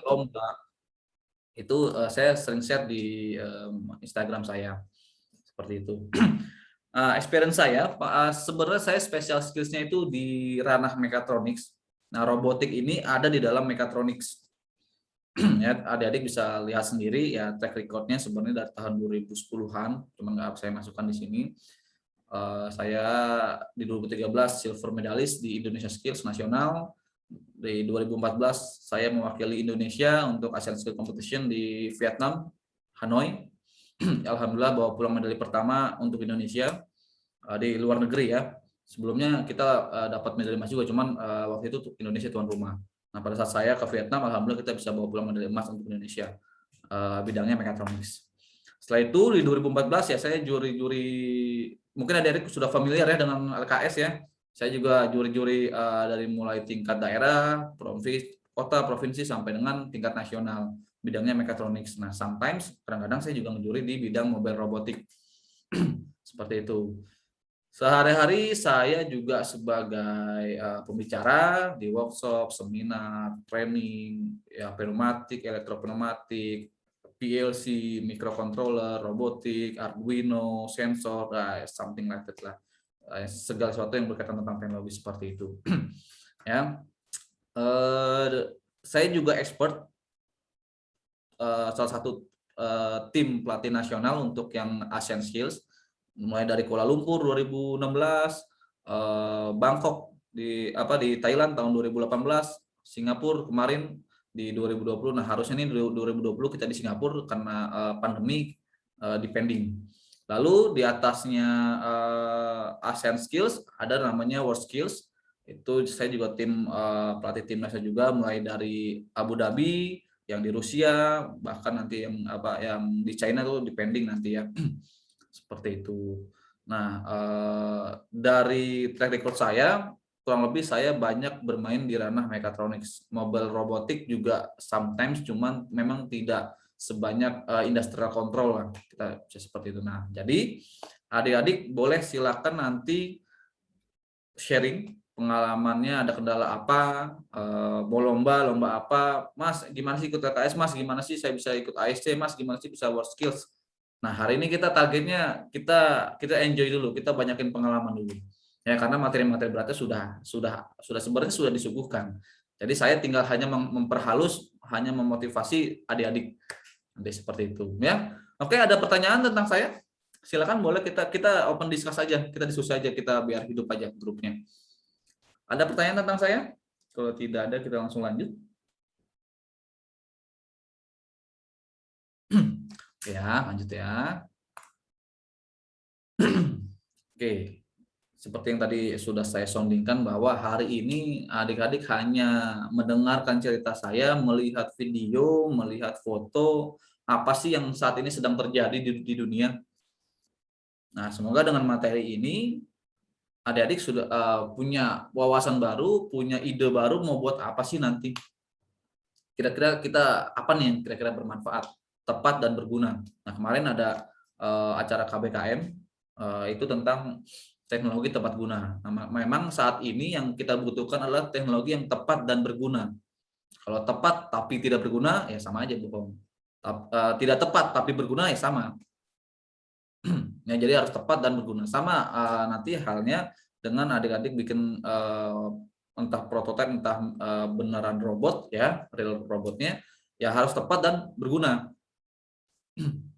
lomba, itu saya sering share di Instagram saya seperti itu. Experience saya, sebenarnya saya special skills-nya itu di ranah mechatronics. Nah, robotik ini ada di dalam mechatronics. Ya, adik-adik bisa lihat sendiri ya, track record-nya sebenarnya dari tahun 2010-an, cuma nggak saya masukkan di sini. Saya di 2013 silver medalist di Indonesia Skills Nasional. Di 2014 saya mewakili Indonesia untuk Asian Skills Competition di Vietnam, Hanoi. Alhamdulillah bawa pulang medali pertama untuk Indonesia di luar negeri ya. Sebelumnya kita dapat medali emas juga, cuman waktu itu Indonesia tuan rumah. Nah, pada saat saya ke Vietnam, alhamdulillah kita bisa bawa pulang medali emas untuk Indonesia. Bidangnya mechatronics. Setelah itu di 2014 ya saya juri-juri, mungkin adik-adik sudah familiar ya dengan LKS ya. Saya juga juri-juri dari mulai tingkat daerah, provinsi, kota, provinsi sampai dengan tingkat nasional. Bidangnya mechatronics. Nah, sometimes kadang-kadang saya juga ngejuri di bidang mobile robotik. Seperti itu. Sehari-hari saya juga sebagai pembicara di workshop, seminar, training, ya pneumatik, elektropneumatik, PLC, microcontroller, robotik, Arduino, sensor, something like that lah. Segala sesuatu yang berkaitan tentang teknologi seperti itu. Ya, saya juga expert salah satu tim pelatih nasional untuk yang Asian Skills. Mulai dari Kuala Lumpur 2016, Bangkok di Thailand tahun 2018, Singapura kemarin di 2020. Nah, harusnya ini 2020 kita di Singapura karena pandemi depending. Lalu di atasnya ASEAN Skills ada namanya World Skills. Itu saya juga tim pelatih timnasnya juga, mulai dari Abu Dhabi, yang di Rusia, bahkan nanti yang di China tuh depending nanti ya. Seperti itu. Nah, dari track record saya, kurang lebih saya banyak bermain di ranah mechatronics. Mobile robotik juga sometimes, cuman memang tidak sebanyak industrial control lah. Kita bisa seperti itu. Nah, jadi adik-adik boleh silakan nanti sharing pengalamannya, ada kendala apa, mau lomba apa, Mas gimana sih ikut LKS, Mas gimana sih saya bisa ikut ASC, Mas gimana sih bisa World Skills. Nah, hari ini kita targetnya kita enjoy dulu, kita banyakin pengalaman dulu. Ya, karena materi-materi beratnya sudah sebenarnya sudah disuguhkan. Jadi saya tinggal hanya memperhalus, hanya memotivasi adik-adik. Nanti seperti itu, ya. Oke, ada pertanyaan tentang saya? Silakan, boleh kita open discuss aja, kita diskusi aja, kita biar hidup aja grupnya. Ada pertanyaan tentang saya? Kalau tidak ada, kita langsung lanjut. Ya, lanjut ya. Oke, seperti yang tadi sudah saya soundingkan bahwa hari ini adik-adik hanya mendengarkan cerita saya, melihat video, melihat foto, apa sih yang saat ini sedang terjadi di dunia. Nah, semoga dengan materi ini adik-adik sudah punya wawasan baru, punya ide baru mau buat apa sih nanti. Kira-kira kita apa nih yang kira-kira bermanfaat, tepat dan berguna. Nah, kemarin ada acara KBKM itu tentang teknologi tepat guna. Nah, memang saat ini yang kita butuhkan adalah teknologi yang tepat dan berguna. Kalau tepat tapi tidak berguna, ya sama aja bohong. Tidak tepat tapi berguna, ya sama. Ya, jadi harus tepat dan berguna. Sama nanti halnya dengan adik-adik bikin entah prototipe, entah beneran robot ya, real robotnya, ya harus tepat dan berguna.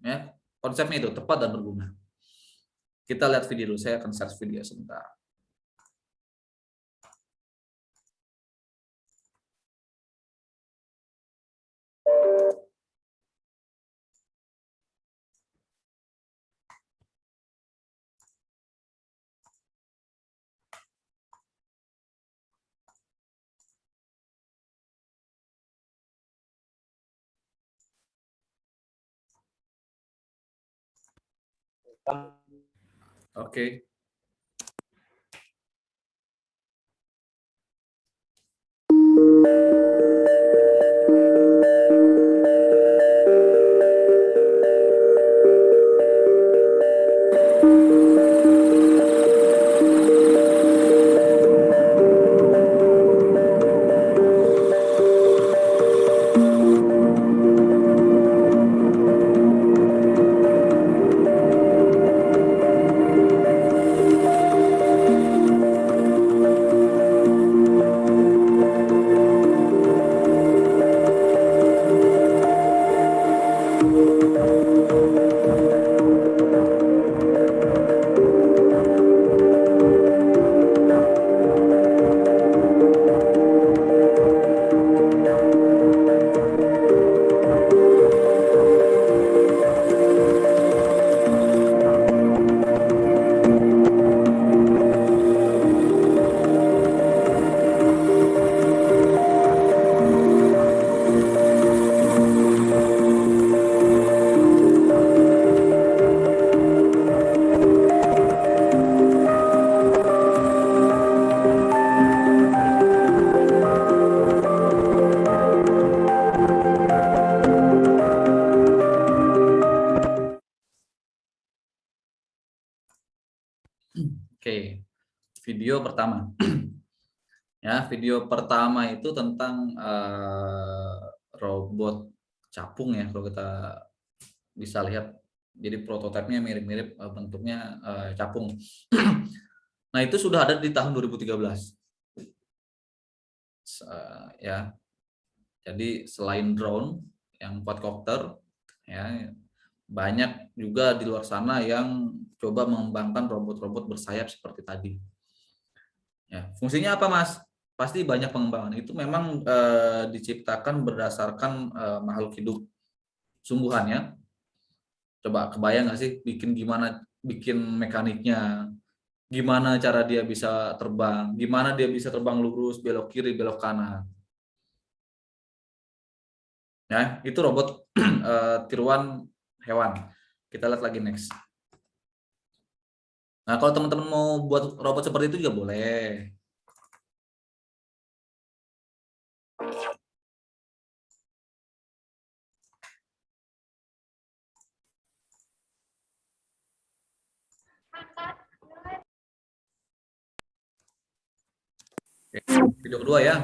Ya, konsepnya itu tepat dan berguna. Kita lihat video dulu, saya akan share video sebentar. Oke. video pertama. Ya, video pertama itu tentang robot capung ya, kalau kita bisa lihat. Jadi prototipenya mirip-mirip bentuknya capung. Nah, itu sudah ada di tahun 2013. Ya. Jadi selain drone yang quadcopter, ya, banyak juga di luar sana yang coba mengembangkan robot-robot bersayap seperti tadi. Ya, fungsinya apa, Mas? Pasti banyak pengembangan. Itu memang diciptakan berdasarkan makhluk hidup sungguhannya. Coba kebayang nggak sih bikin mekaniknya, gimana cara dia bisa terbang, gimana dia bisa terbang lurus, belok kiri, belok kanan. Ya, itu robot tiruan hewan. Kita lihat lagi next. Nah, kalau teman-teman mau buat robot seperti itu juga boleh. Oke, video kedua ya.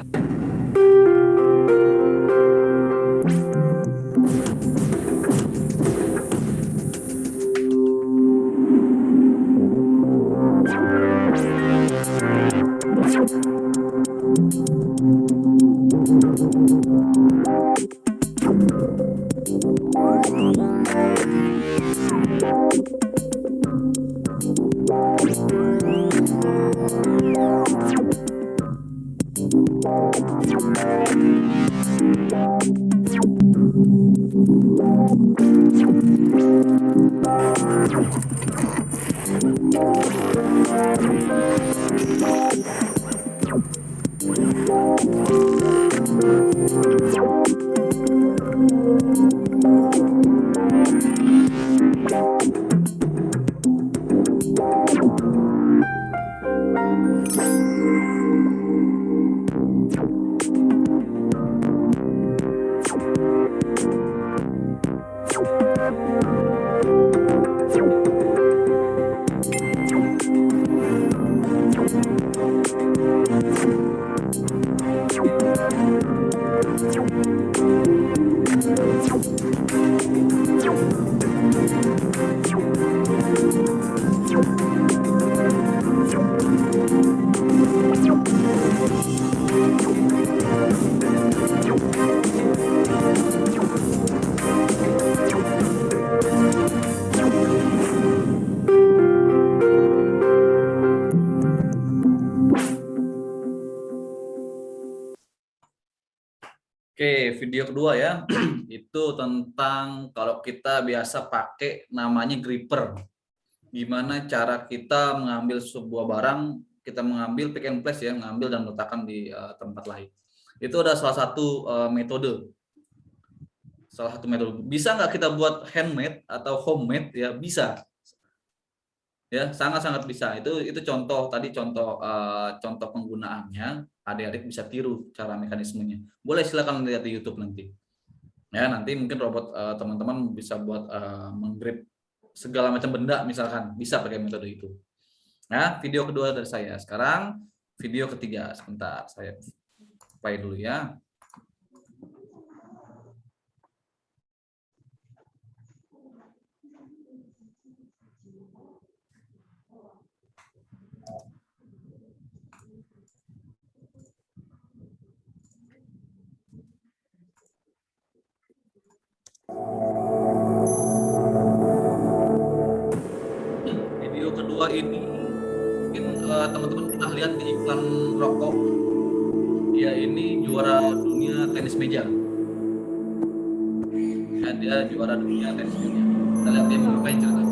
Oke, video kedua ya. Itu tentang kalau kita biasa pakai namanya gripper. Gimana cara kita mengambil sebuah barang, kita mengambil pick and place ya, mengambil dan meletakkan di tempat lain. Itu ada salah satu metode. Salah satu metode. Bisa nggak kita buat handmade atau homemade ya? Bisa. Ya, sangat-sangat bisa. Itu contoh tadi, contoh penggunaannya. Adik-adik bisa tiru cara mekanismenya. Boleh silakan lihat di YouTube nanti. Ya, nanti mungkin robot teman-teman bisa buat menggrip segala macam benda, misalkan bisa pakai metode itu. Nah, video kedua dari saya. Sekarang video ketiga. Sebentar, saya play dulu ya. Video kedua ini mungkin teman-teman pernah lihat di iklan rokok. Dia ini juara dunia tenis meja. Ya, dia juara dunia tenis meja. Kita lihat dia mau ngapain cerita.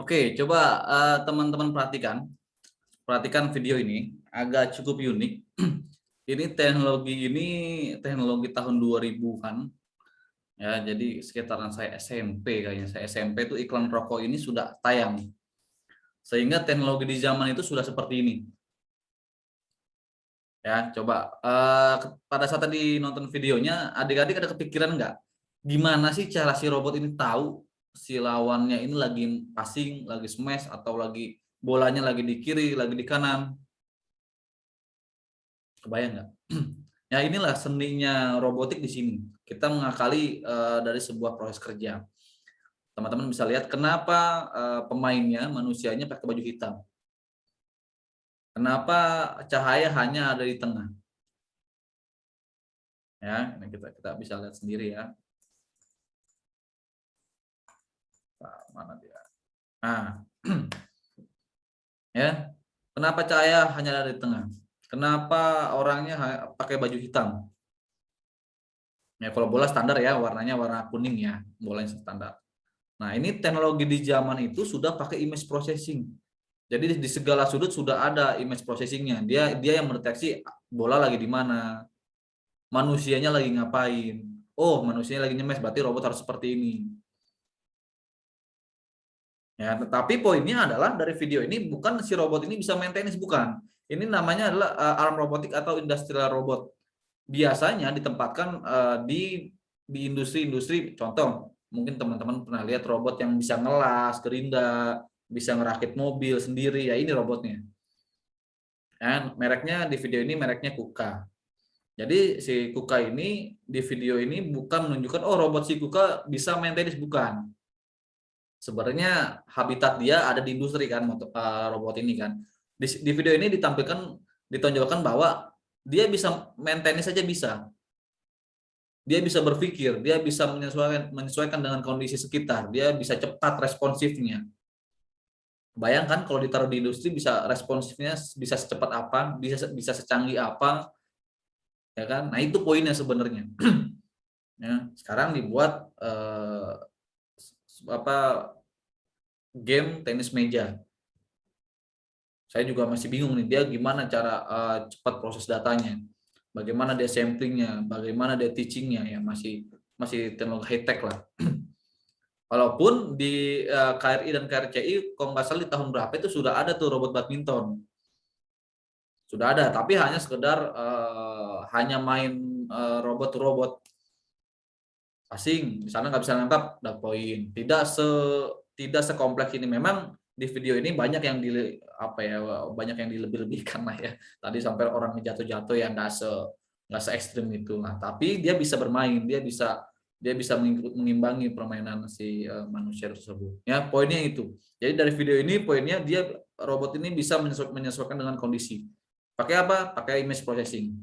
Oke, coba teman-teman perhatikan video ini, agak cukup unik. Ini teknologi tahun 2000-an ya, jadi sekitaran saya SMP kayaknya. Saya SMP itu iklan rokok ini sudah tayang. Sehingga teknologi di zaman itu sudah seperti ini. Ya, coba pada saat tadi nonton videonya, adik-adik ada kepikiran nggak gimana sih cara si robot ini tahu si lawannya ini lagi passing, lagi smash, atau lagi bolanya lagi di kiri, lagi di kanan? Kebayang nggak? Ya inilah seninya robotik di sini. Kita mengakali dari sebuah proses kerja. Teman-teman bisa lihat kenapa pemainnya, manusianya pakai baju hitam. Kenapa cahaya hanya ada di tengah? Ya, ini kita bisa lihat sendiri ya. Nah, mana dia? Nah, ya. Kenapa cahaya hanya ada di tengah? Kenapa orangnya pakai baju hitam? Ya, kalau bola standar ya, warnanya warna kuning ya, bolanya standar. Nah, ini teknologi di zaman itu sudah pakai image processing. Jadi di segala sudut sudah ada image processingnya. Dia yang mendeteksi bola lagi di mana, manusianya lagi ngapain. Oh, manusianya lagi nyemes, berarti robot harus seperti ini. Ya, tetapi poinnya adalah dari video ini bukan si robot ini bisa maintenance, bukan. Ini namanya adalah arm robotik atau industrial robot. Biasanya ditempatkan di industri-industri. Contoh, mungkin teman-teman pernah lihat robot yang bisa ngelas, gerinda, bisa ngerakit mobil sendiri. Ya ini robotnya. Dan mereknya di video ini mereknya Kuka. Jadi si Kuka ini di video ini bukan menunjukkan oh robot si Kuka bisa maintenance, bukan. Sebenarnya habitat dia ada di industri kan, robot ini kan. Di video ini ditonjolkan bahwa dia bisa maintenance saja bisa. Dia bisa berpikir, dia bisa menyesuaikan dengan kondisi sekitar, dia bisa cepat responsifnya. Bayangkan kalau ditaruh di industri bisa responsifnya bisa secepat apa, bisa secanggih apa, ya kan? Nah itu poinnya sebenarnya. Ya, sekarang dibuat game tenis meja. Saya juga masih bingung nih dia gimana cara cepat proses datanya, bagaimana dia samplingnya, bagaimana dia teachingnya, ya masih teknologi high tech lah. Walaupun di KRI dan KRCI kalau nggak salah di tahun berapa itu sudah ada tuh robot badminton, sudah ada, tapi hanya sekedar hanya main robot asing, di sana nggak bisa nangkap, dapat poin. Tidak sekompleks ini. Memang di video ini banyak yang banyak yang dilebih-lebihkan lah ya. Tadi sampai orang jatuh-jatuh yang nggak se ekstrim itu. Nah, tapi dia bisa bermain, dia bisa mengimbangi permainan si manusia tersebut. Ya, poinnya itu. Jadi dari video ini poinnya robot ini bisa menyesuaikan dengan kondisi. Pakai apa? Pakai image processing.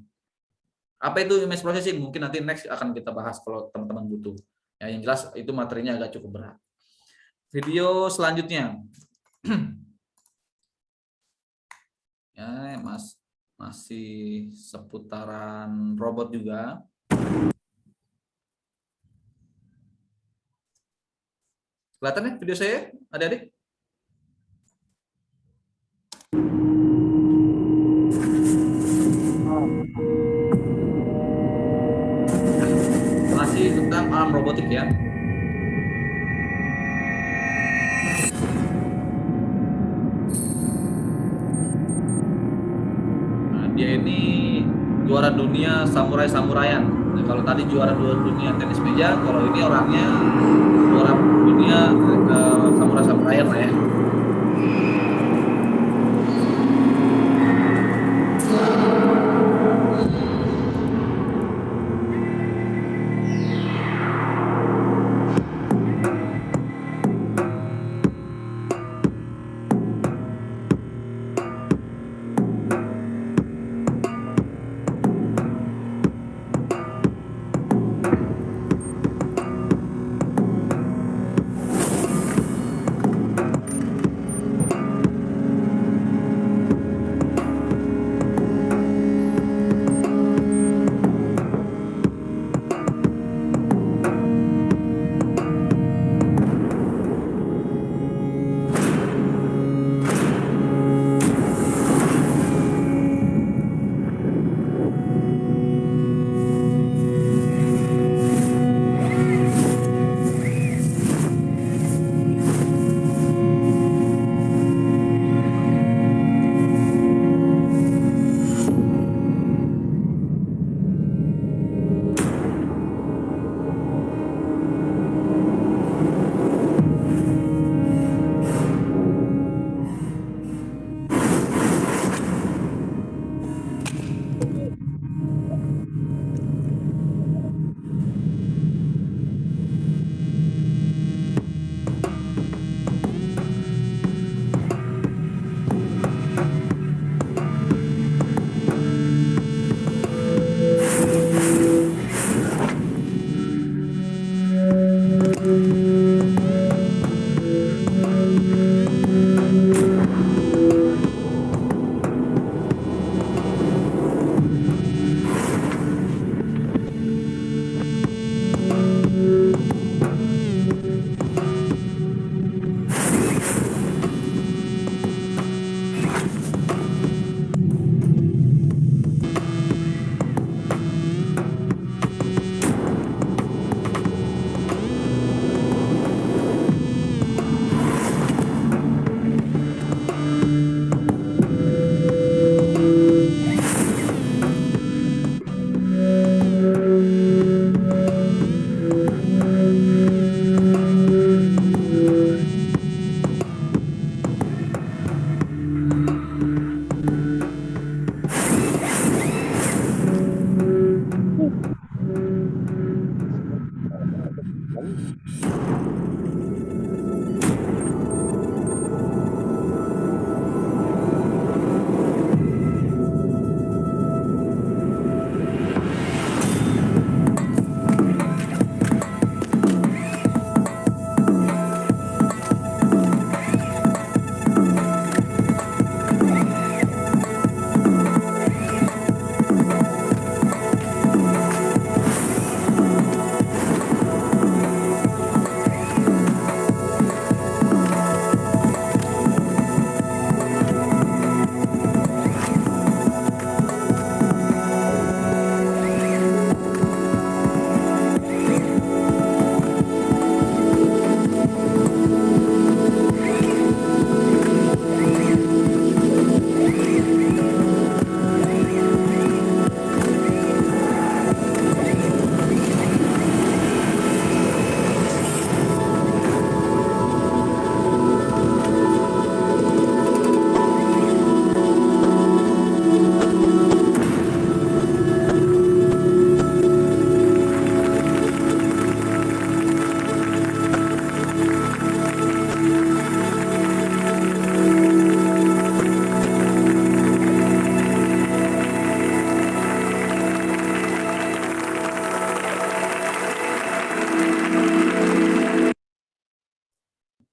Apa itu image processing? Mungkin nanti next akan kita bahas kalau teman-teman butuh. Ya, yang jelas itu materinya agak cukup berat. Video selanjutnya. Ya, masih seputaran robot juga. Kelihatan ya video saya, adik-adik? Masih tentang arm robotik ya. Nah, dia ini juara dunia samurai-samuraian. Nah, kalau tadi juara dunia tenis meja, kalau ini orangnya juara dunia samurai-samuraian lah ya.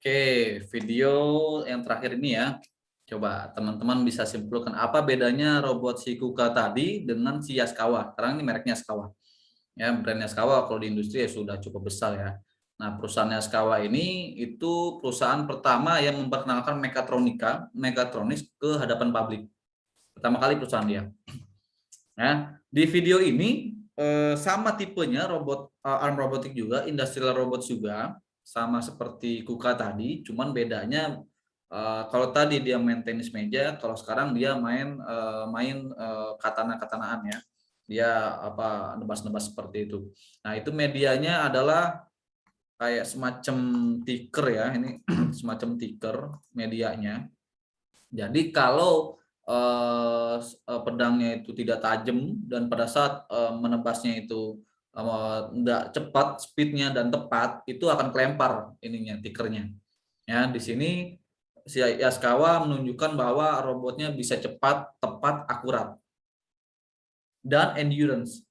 Oke, video yang terakhir ini ya. Coba teman-teman bisa simpulkan apa bedanya robot si Kuka tadi dengan si Yaskawa. Sekarang ini mereknya Yaskawa. Ya, brand Yaskawa kalau di industri ya sudah cukup besar ya. Nah, perusahaan Yaskawa ini itu perusahaan pertama yang memperkenalkan mekatronis ke hadapan publik. Pertama kali perusahaan dia. Nah, di video ini sama tipenya robot arm robotik juga, industrial robot juga, sama seperti Kuka tadi, cuman bedanya kalau tadi dia main tenis meja, kalau sekarang dia main katana-katanaan ya. Dia apa nebas-nebas seperti itu. Nah, itu medianya adalah kayak semacam tiker ya, ini semacam tiker medianya. Jadi kalau pedangnya itu tidak tajam dan pada saat menebasnya itu enggak cepat speednya dan tepat, itu akan kelempar ininya tikernya. Ya, di sini si Yaskawa menunjukkan bahwa robotnya bisa cepat, tepat, akurat dan endurance.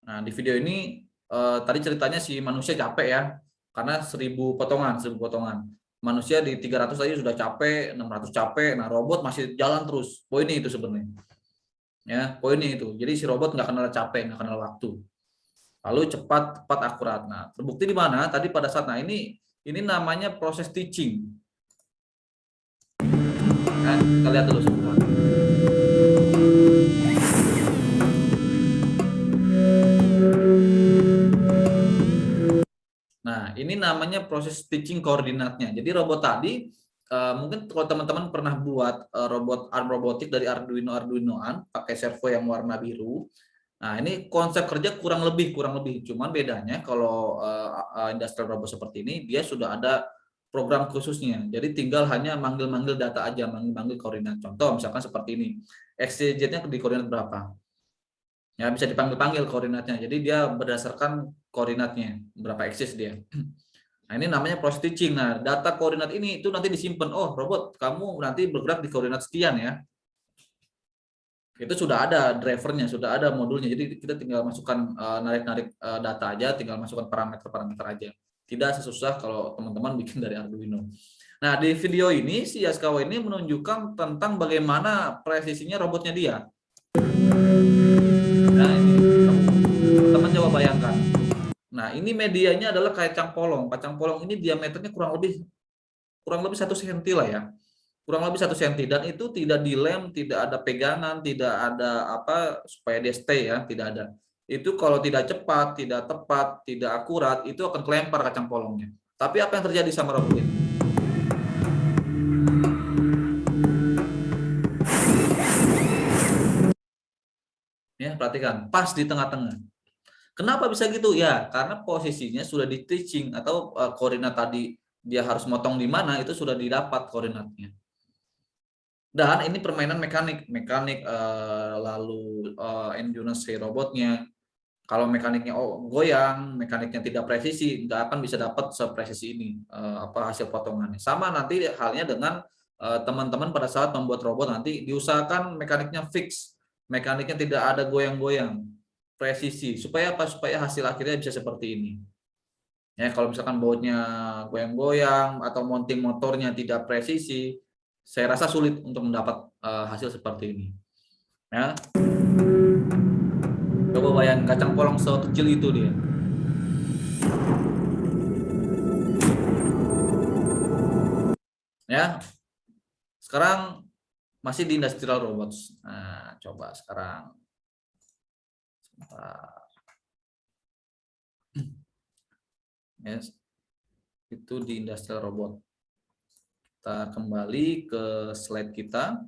Nah, di video ini tadi ceritanya si manusia capek ya, karena 1000 potongan. Manusia di 300 aja sudah capek, 600 capek, nah robot masih jalan terus. Poinnya itu sebenarnya. Ya, poinnya itu. Jadi si robot nggak kenal capek, nggak kenal waktu. Lalu cepat, tepat, akurat. Nah, terbukti di mana? Tadi pada saat, nah ini namanya proses teaching. Nah, kita lihat dulu sebentar. Nah, ini namanya proses stitching koordinatnya. Jadi robot tadi mungkin kalau teman-teman pernah buat robot arm robotik dari Arduinoan pakai servo yang warna biru. Nah, ini konsep kerja kurang lebih. Cuman bedanya kalau industrial robot seperti ini dia sudah ada program khususnya. Jadi tinggal hanya manggil-manggil data aja, manggil-manggil koordinat. Contoh misalkan seperti ini. XYZ-nya di koordinat berapa? Ya, bisa dipanggil-panggil koordinatnya. Jadi dia berdasarkan koordinatnya, berapa aksis dia. Nah, ini namanya proses stitching. Nah, data koordinat ini itu nanti disimpan. Oh, robot, kamu nanti bergerak di koordinat sekian ya. Itu sudah ada drivernya, sudah ada modulnya. Jadi kita tinggal masukkan narik-narik data aja, tinggal masukkan parameter-parameter aja. Tidak sesusah kalau teman-teman bikin dari Arduino. Nah, di video ini si Yaskawa ini menunjukkan tentang bagaimana presisinya robotnya dia. Nah, ini teman-teman coba bayangkan. Nah, ini medianya adalah kacang polong. Kacang polong ini diameternya kurang lebih 1 cm lah ya. Kurang lebih 1 cm, dan itu tidak dilem, tidak ada pegangan, tidak ada apa supaya dia stay ya, tidak ada. Itu kalau tidak cepat, tidak tepat, tidak akurat, itu akan kelempar kacang polongnya. Tapi apa yang terjadi sama robot ini? Ya, perhatikan, pas di tengah-tengah. Kenapa bisa gitu? Ya, karena posisinya sudah di teaching atau koordinat tadi dia harus motong di mana itu sudah didapat koordinatnya. Dan ini permainan mekanik lalu endurance si robotnya. Kalau mekaniknya goyang, mekaniknya tidak presisi, nggak akan bisa dapat sepresisi ini apa hasil potongannya. Sama nanti halnya dengan teman-teman pada saat membuat robot nanti diusahakan mekaniknya fix, mekaniknya tidak ada goyang-goyang, presisi. Supaya apa? Supaya hasil akhirnya bisa seperti ini. Ya, kalau misalkan bautnya goyang-goyang atau mounting motornya tidak presisi, saya rasa sulit untuk mendapat hasil seperti ini. Ya, coba bayangin kacang polong sekecil itu dia. Ya, sekarang masih di industrial robots. Nah, coba sekarang. Yes, itu di industrial robot. Kita kembali ke slide kita.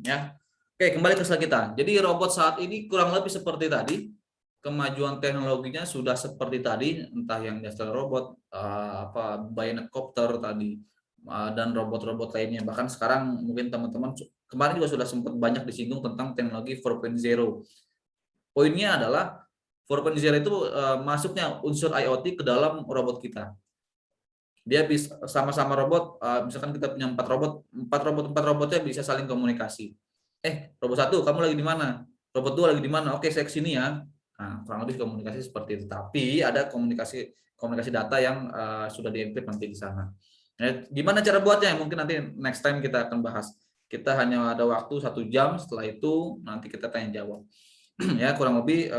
Ya, oke, kembali ke slide kita. Jadi robot saat ini kurang lebih seperti tadi. Kemajuan teknologinya sudah seperti tadi, entah yang industrial robot, apa bayonet copter tadi, dan robot-robot lainnya. Bahkan sekarang mungkin teman-teman kemarin juga sudah sempat banyak disinggung tentang teknologi 4.0. Poinnya adalah 4.0 itu masuknya unsur IoT ke dalam robot kita. Dia bisa sama-sama robot, misalkan kita punya 4 robotnya bisa saling komunikasi. Robot 1 kamu lagi di mana? Robot 2 lagi di mana? Oke, saya kesini ya. Nah, kurang lebih komunikasi seperti itu. Tapi ada komunikasi data yang sudah dienkrip nanti di sana. Gimana cara buatnya? Mungkin nanti next time kita akan bahas. Kita hanya ada waktu 1 jam, setelah itu nanti kita tanya jawab. Ya, kurang lebih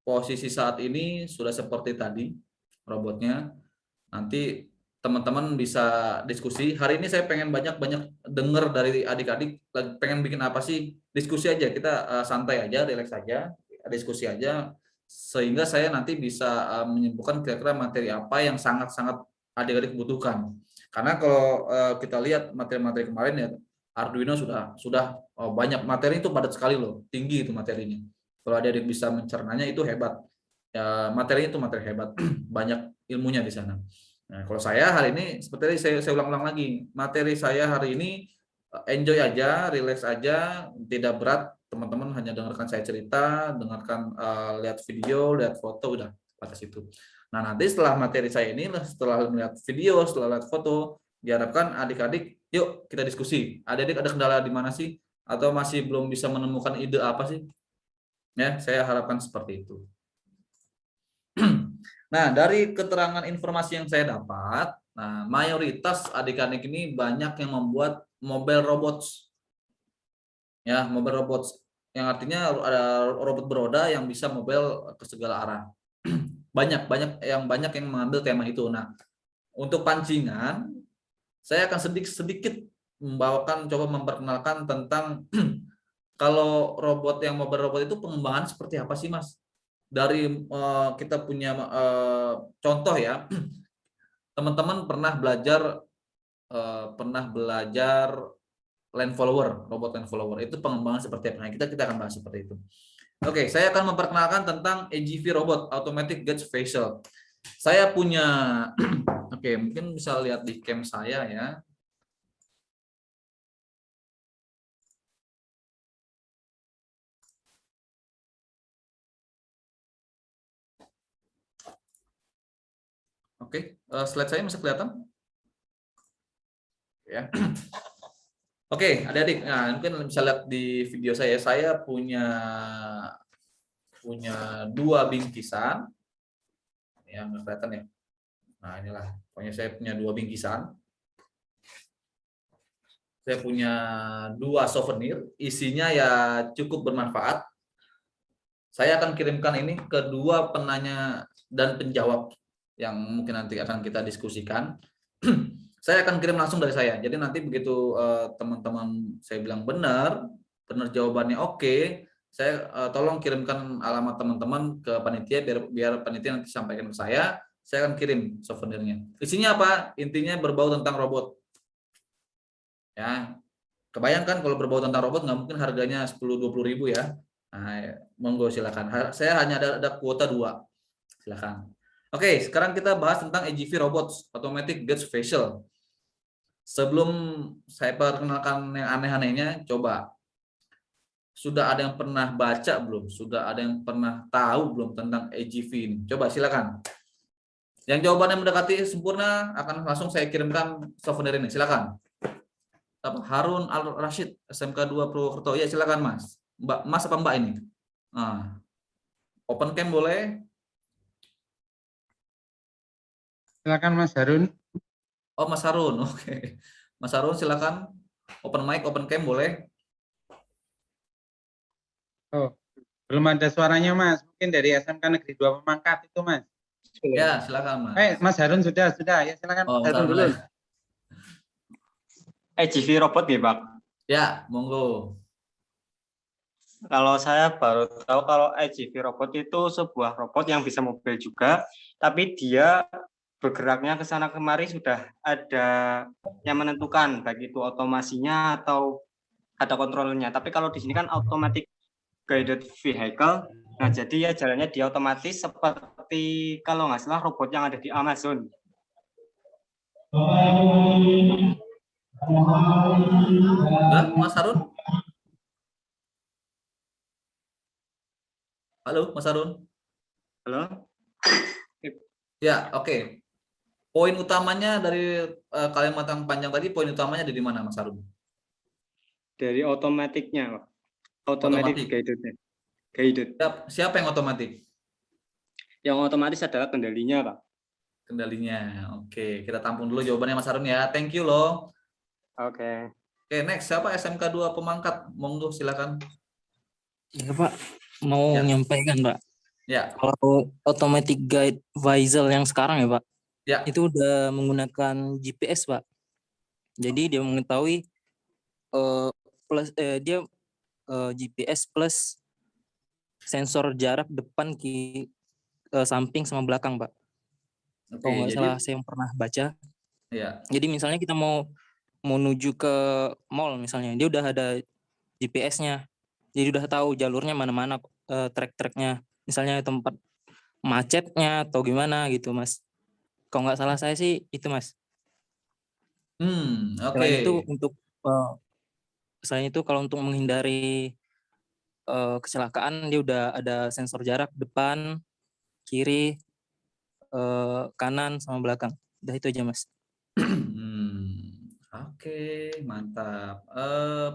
posisi saat ini sudah seperti tadi robotnya. Nanti teman-teman bisa diskusi. Hari ini saya pengen banyak-banyak dengar dari adik-adik pengen bikin apa sih? Diskusi aja, kita santai aja, relax aja, diskusi aja, sehingga saya nanti bisa menyebutkan kira-kira materi apa yang sangat-sangat adik-adik butuhkan. Karena kalau kita lihat materi-materi kemarin ya, Arduino sudah banyak materi, itu padat sekali loh, tinggi itu materinya. Kalau adik-adik bisa mencernanya itu hebat. Ya, materinya itu materi hebat, banyak ilmunya di sana. Nah, kalau saya hari ini seperti tadi saya ulang-ulang lagi, materi saya hari ini enjoy aja, relax aja, tidak berat. Teman-teman hanya dengarkan saya cerita, dengarkan lihat video, lihat foto, udah batas itu. Nah, nanti setelah materi saya ini, setelah melihat video, setelah lihat foto, diharapkan adik-adik, yuk kita diskusi. Adik-adik ada kendala di mana sih? Atau masih belum bisa menemukan ide apa sih? Ya, saya harapkan seperti itu. Nah, dari keterangan informasi yang saya dapat, nah, mayoritas adik-adik ini banyak yang membuat mobile robots. Ya, mobile robots yang artinya ada robot beroda yang bisa mobile ke segala arah. banyak yang mengambil tema itu. Nah, untuk pancingan, saya akan sedikit membawakan, coba memperkenalkan tentang kalau robot yang mobile robot itu pengembangan seperti apa sih, Mas? Dari kita punya contoh ya, teman-teman pernah belajar land follower, robot land follower itu pengembangan seperti apa? Nah, kita akan bahas seperti itu. Oke, saya akan memperkenalkan tentang AGV robot, automatic gauge facial. Saya punya oke, mungkin bisa lihat di cam saya ya. Oke, slide saya masih kelihatan? Ya. Oke, adik-adik, nah mungkin bisa lihat di video saya punya dua bingkisan, yang kelihatan ya. Nah inilah, pokoknya saya punya dua bingkisan. Saya punya dua souvenir, isinya ya cukup bermanfaat. Saya akan kirimkan ini ke dua penanya dan penjawab yang mungkin nanti akan kita diskusikan. Saya akan kirim langsung dari saya. Jadi nanti begitu teman-teman saya bilang benar jawabannya oke, saya tolong kirimkan alamat teman-teman ke panitia biar panitia nanti sampaikan ke saya akan kirim souvenirnya. Isinya apa? Intinya berbau tentang robot. Ya, kebayangkan kalau berbau tentang robot nggak mungkin harganya 10-20 ribu ya. Nah, monggo silakan. Saya hanya ada kuota 2. Silakan. Oke, sekarang kita bahas tentang AGV Robots, Automatic Gauge Facial. Sebelum saya perkenalkan yang aneh-anehnya, coba sudah ada yang pernah baca belum? Sudah ada yang pernah tahu belum tentang AGV ini? Coba silakan. Yang jawabannya mendekati sempurna akan langsung saya kirimkan souvenir ini. Silakan. Harun Al Rashid, SMK 2 Purwokerto. Ya, silakan Mas. Mbak, Mas apa Mbak ini? Nah, open cam boleh? Silakan Mas Harun. Oh, Mas Harun. Oke. Mas Harun silakan. Open mic, open cam boleh? Oh, belum ada suaranya Mas. Mungkin dari SMK Negeri 2 Pemangkat itu Mas. Ya, silakan Mas. Mas Harun sudah. Ya silakan Oh, Mas Mas Harun Harun dulu. boleh. AGV robot ya Pak? Ya, monggo. Kalau saya baru tahu kalau AGV robot itu sebuah robot yang bisa mobil juga, tapi dia bergeraknya ke sana kemari sudah ada yang menentukan, baik itu otomasinya atau ada kontrolnya. Tapi kalau di sini kan automatic guided vehicle, nah jadi ya jalannya dia otomatis seperti kalau nggak salah robot yang ada di Amazon. Udah, Mas Harun? Halo, Mas Harun? Halo? Ya, oke. Poin utamanya dari kalimat yang panjang tadi, poin utamanya dari mana, Mas Harun? Dari otomatiknya, Pak. Automatic guided. Siapa yang otomatis? Yang otomatis adalah kendalinya, Pak. Kendalinya. Oke, kita tampung dulu jawabannya Mas Harun ya. Thank you loh. Oke. Oke, next. Siapa SMK 2 Pemangkat? Monggo, silakan. Ya Pak, mau menyampaikan Pak. Ya. Kalau automatic guide vehicle yang sekarang ya Pak, ya, itu udah menggunakan GPS Pak. Jadi dia mengetahui dia GPS plus sensor jarak depan, samping sama belakang Pak. Kalau nggak salah saya yang pernah baca. Ya. Jadi misalnya kita mau menuju ke mall misalnya, dia udah ada GPS-nya. Jadi udah tahu jalurnya mana-mana, trek-treknya. Misalnya tempat macetnya atau gimana gitu Mas. Kalau nggak salah saya sih itu Mas. Oke. Selain itu kalau untuk menghindari kecelakaan, dia udah ada sensor jarak depan, kiri, kanan sama belakang. Udah itu aja Mas. Oke, mantap.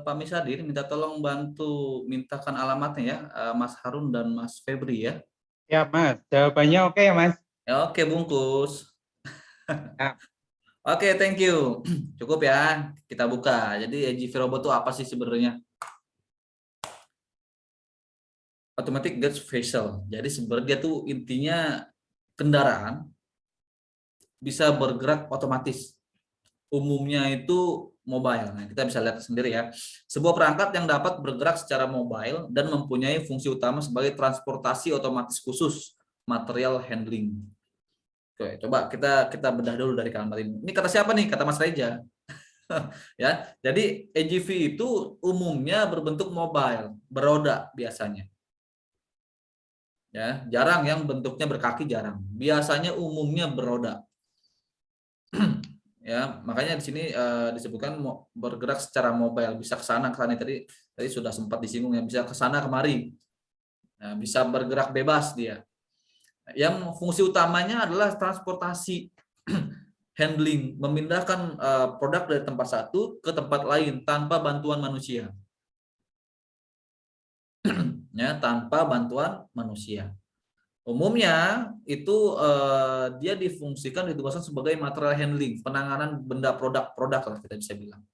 Pak Misadir minta tolong bantu mintakan alamatnya ya, Mas Harun dan Mas Febri ya. Ya Mas, jawabannya oke ya Mas. Oke, bungkus. Ya. Oke, thank you. Cukup ya, kita buka. Jadi AGV robot itu apa sih sebenarnya? Automatic Gauge Facial. Jadi sebenarnya dia tuh intinya kendaraan bisa bergerak otomatis. Umumnya itu mobile. Nah, kita bisa lihat sendiri ya. Sebuah perangkat yang dapat bergerak secara mobile dan mempunyai fungsi utama sebagai transportasi otomatis khusus, material handling. Oke, coba kita bedah dulu dari kalimat ini. Ini kata siapa nih? Kata Mas Reja. Ya, jadi AGV itu umumnya berbentuk mobile, beroda biasanya. Ya, jarang yang bentuknya berkaki, jarang. Biasanya umumnya beroda. Ya, makanya di sini disebutkan bergerak secara mobile, bisa ke sana tadi sudah sempat disinggung ya, bisa ke sana kemari. Nah, bisa bergerak bebas dia. Yang fungsi utamanya adalah transportasi handling, memindahkan produk dari tempat satu ke tempat lain tanpa bantuan manusia. Ya, tanpa bantuan manusia. Umumnya itu dia difungsikan, ditugaskan sebagai material handling, penanganan benda produk lah kita bisa bilang.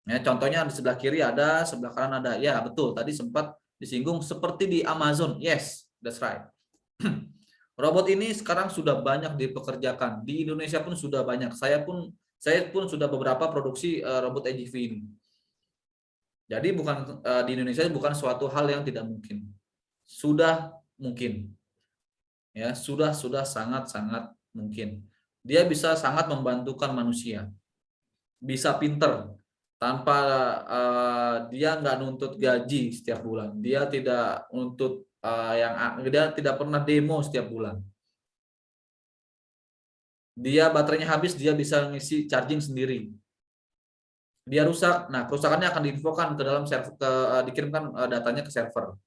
Ya, contohnya di sebelah kiri ada, sebelah kanan ada. Ya, betul. Tadi sempat disinggung seperti di Amazon. Yes, that's right. Robot ini sekarang sudah banyak dipekerjakan. Di Indonesia pun sudah banyak. Saya pun sudah beberapa produksi robot AGV ini. Jadi bukan di Indonesia bukan suatu hal yang tidak mungkin. Sudah mungkin. Ya, sudah sangat mungkin. Dia bisa sangat membantukan manusia. Bisa pinter tanpa dia nggak nuntut gaji setiap bulan. Dia tidak nuntut dia tidak pernah demo setiap bulan. Dia baterainya habis, dia bisa ngisi charging sendiri. Dia rusak, nah kerusakannya akan diinfokan ke dalam server, dikirimkan datanya ke server.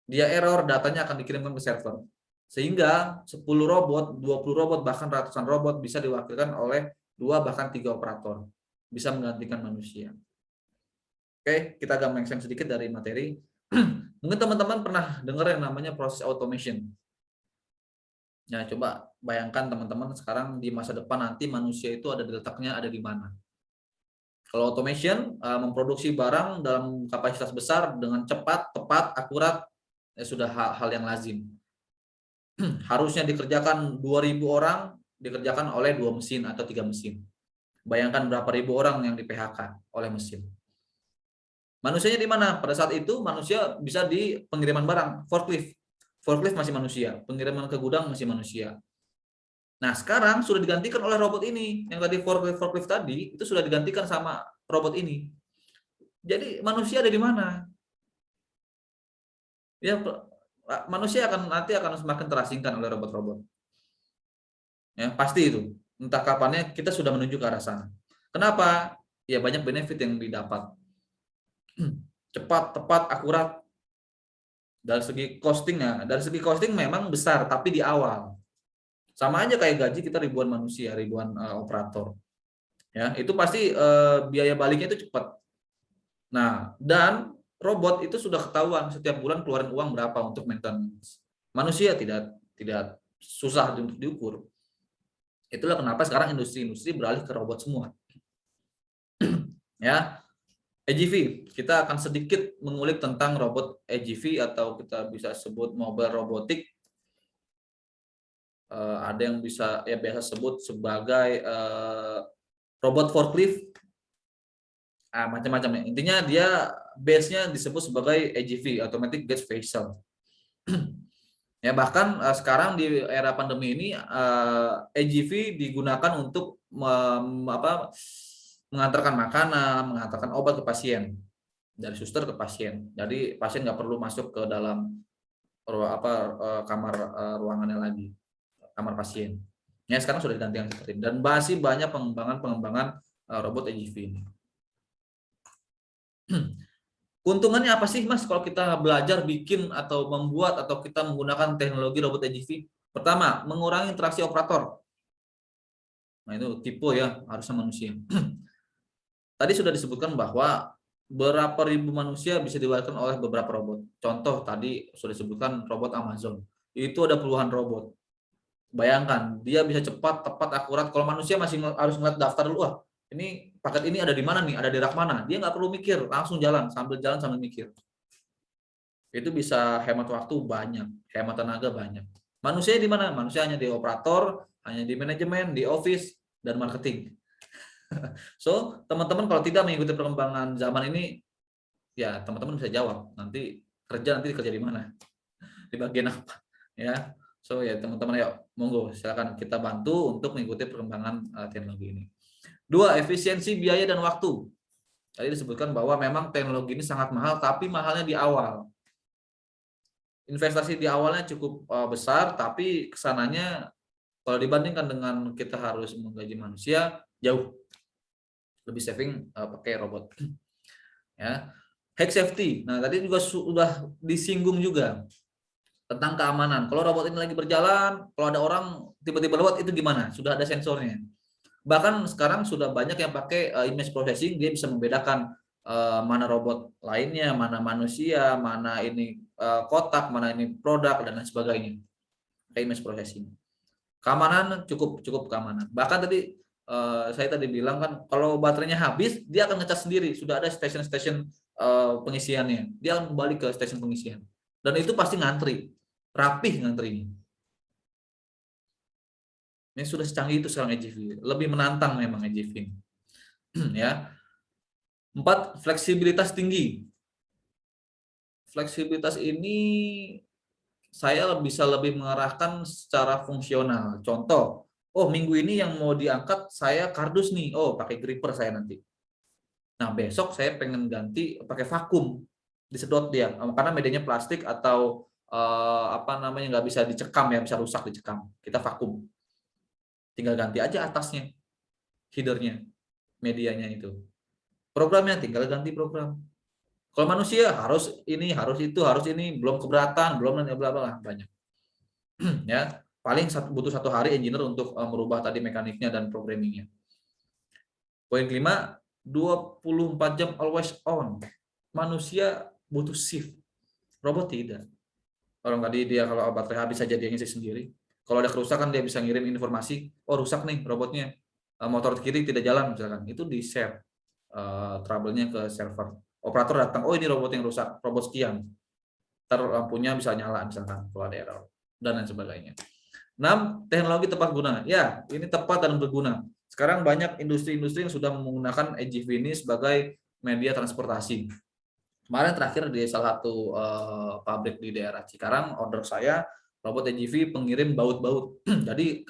Dia error, datanya akan dikirimkan ke server. Sehingga 10 robot, 20 robot, bahkan ratusan robot bisa diwakilkan oleh 2 bahkan 3 operator. Bisa menggantikan manusia. Oke, kita agak melenceng sedikit dari materi. Mungkin teman-teman pernah dengar yang namanya proses automation. Ya, coba bayangkan teman-teman sekarang di masa depan nanti manusia itu letaknya ada di mana. Kalau automation memproduksi barang dalam kapasitas besar dengan cepat, tepat, akurat, sudah hal yang lazim. Harusnya dikerjakan 2.000 orang, dikerjakan oleh 2 mesin atau 3 mesin. Bayangkan berapa ribu orang yang di PHK oleh mesin. Manusianya di mana? Pada saat itu manusia bisa di pengiriman barang, forklift. Forklift masih manusia, pengiriman ke gudang masih manusia. Nah, sekarang sudah digantikan oleh robot ini. Yang tadi forklift tadi itu sudah digantikan sama robot ini. Jadi manusia ada di mana? Ya, manusia nanti akan semakin terasingkan oleh robot-robot. Ya, pasti itu. Entah kapannya kita sudah menuju ke arah sana. Kenapa? Ya banyak benefit yang didapat. Cepat, tepat, akurat. Dari segi costing memang besar, tapi di awal. Sama aja kayak gaji kita ribuan manusia, ribuan operator. Ya, itu pasti biaya baliknya itu cepat. Nah, dan robot itu sudah ketahuan setiap bulan keluarin uang berapa untuk maintenance. Manusia tidak susah untuk diukur. Itulah kenapa sekarang industri beralih ke robot semua. Ya, AGV, kita akan sedikit mengulik tentang robot AGV atau kita bisa sebut mobile robotik. Ada yang bisa biasa sebut sebagai robot forklift, macam-macam. Intinya dia base-nya disebut sebagai AGV, automatic gas vehicle. Ya, bahkan sekarang di era pandemi ini AGV digunakan untuk mengantarkan makanan, mengantarkan obat ke pasien, dari suster ke pasien. Jadi pasien nggak perlu masuk ke dalam kamar ruangannya lagi, kamar pasien. Ya, sekarang sudah digantikan seperti ini. Dan masih banyak pengembangan robot AGV ini. Keuntungannya apa sih, Mas, kalau kita belajar bikin atau membuat atau kita menggunakan teknologi robot AGV? Pertama, mengurangi interaksi operator. Nah, itu tipe ya, harusnya manusia. Tadi sudah disebutkan bahwa berapa ribu manusia bisa diwakilkan oleh beberapa robot. Contoh tadi sudah disebutkan robot Amazon. Itu ada puluhan robot. Bayangkan, dia bisa cepat, tepat, akurat. Kalau manusia masih harus ngeliat daftar dulu, ini paket ini ada di mana nih, ada di rak mana. Dia nggak perlu mikir, langsung jalan sambil mikir. Itu bisa hemat waktu banyak, hemat tenaga banyak. Manusia di mana? Manusia hanya di operator, hanya di manajemen, di office, dan marketing. So, teman-teman kalau tidak mengikuti perkembangan zaman ini, ya teman-teman bisa jawab. Nanti kerja di mana? Di bagian apa? Ya. So, ya teman-teman, yuk, monggo silakan kita bantu untuk mengikuti perkembangan teknologi ini. 2, efisiensi biaya dan waktu. Tadi disebutkan bahwa memang teknologi ini sangat mahal, tapi mahalnya di awal. Investasi di awalnya cukup besar, tapi kesananya kalau dibandingkan dengan kita harus menggaji manusia, jauh lebih saving pakai robot. Ya, hack safety. Nah, tadi juga sudah disinggung juga tentang keamanan. Kalau robot ini lagi berjalan, kalau ada orang tiba-tiba lewat itu gimana? Sudah ada sensornya. Bahkan sekarang sudah banyak yang pakai image processing, dia bisa membedakan mana robot lainnya, mana manusia, mana ini kotak, mana ini produk dan lain sebagainya. Image processing. Keamanan cukup keamanan. Bahkan tadi saya tadi bilang kan kalau baterainya habis, dia akan ngecas sendiri. Sudah ada stasiun-stasiun pengisiannya. Dia akan kembali ke stasiun pengisian. Dan itu pasti ngantri, rapih ngantrinya. Ini sudah secanggih itu sekarang EGV, lebih menantang memang EGV. Ya. 4, fleksibilitas tinggi. Fleksibilitas ini saya bisa lebih mengarahkan secara fungsional. Contoh, oh minggu ini yang mau diangkat saya kardus nih, oh pakai gripper saya nanti. Nah besok saya pengen ganti pakai vakum, disedot dia, karena medianya plastik atau nggak bisa dicekam ya, bisa rusak dicekam. Kita vakum, tinggal ganti aja atasnya, headernya, medianya itu. Programnya tinggal ganti program. Kalau manusia harus ini, harus itu, harus ini, belum keberatan, belum bla bla banyak. Ya, paling butuh 1 hari engineer untuk merubah tadi mekaniknya dan programmingnya. Poin 5, 24 jam always on. Manusia butuh shift, robot tidak. Orang tadi dia kalau baterai habis saja dia ngisi sendiri. Kalau ada kerusakan dia bisa ngirim informasi, oh rusak nih robotnya, motor kiri tidak jalan misalkan, itu di share trouble-nya ke server. Operator datang, oh ini robot yang rusak, robot sekian. Ntar lampunya bisa nyala misalkan kalau ada error dan lain sebagainya. 6, teknologi tepat guna. Ya, ini tepat dan berguna. Sekarang banyak industri-industri yang sudah menggunakan EGV ini sebagai media transportasi. Kemarin terakhir di salah satu pabrik di daerah Cikarang, order saya robot EGV pengirim baut-baut. Jadi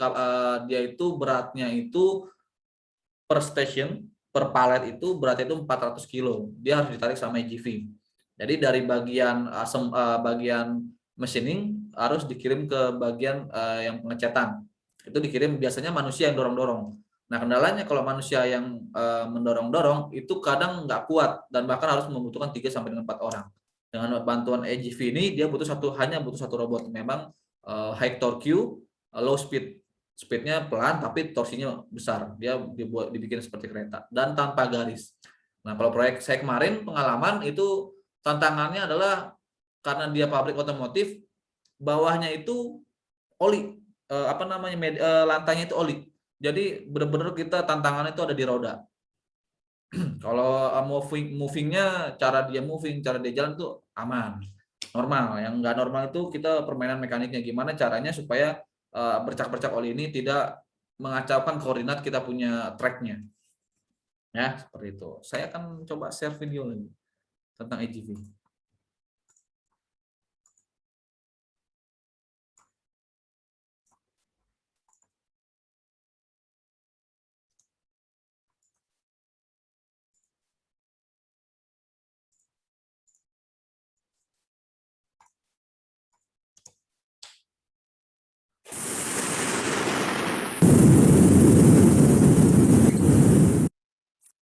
dia itu beratnya itu per station, per palet itu beratnya itu 400 kilo. Dia harus ditarik sama EGV. Jadi dari bagian bagian machining harus dikirim ke bagian yang pengecetan. Itu dikirim biasanya manusia yang dorong-dorong. Nah kendalanya kalau manusia yang mendorong-dorong itu kadang nggak kuat dan bahkan harus membutuhkan 3-4 orang. Dengan bantuan EGV ini dia hanya butuh satu robot. Memang high torque, low speed. Speednya pelan tapi torsinya besar. Dia dibikin seperti kereta dan tanpa garis. Nah kalau proyek saya kemarin pengalaman itu tantangannya adalah karena dia pabrik otomotif, bawahnya itu oli, lantainya itu oli. Jadi benar-benar kita tantangannya itu ada di roda. Kalau movingnya, cara dia moving, cara dia jalan itu aman, normal. Yang nggak normal itu kita permainan mekaniknya gimana caranya supaya bercak-bercak oli ini tidak mengacaukan koordinat kita punya tracknya. Ya seperti itu. Saya akan coba share video lagi tentang EGV.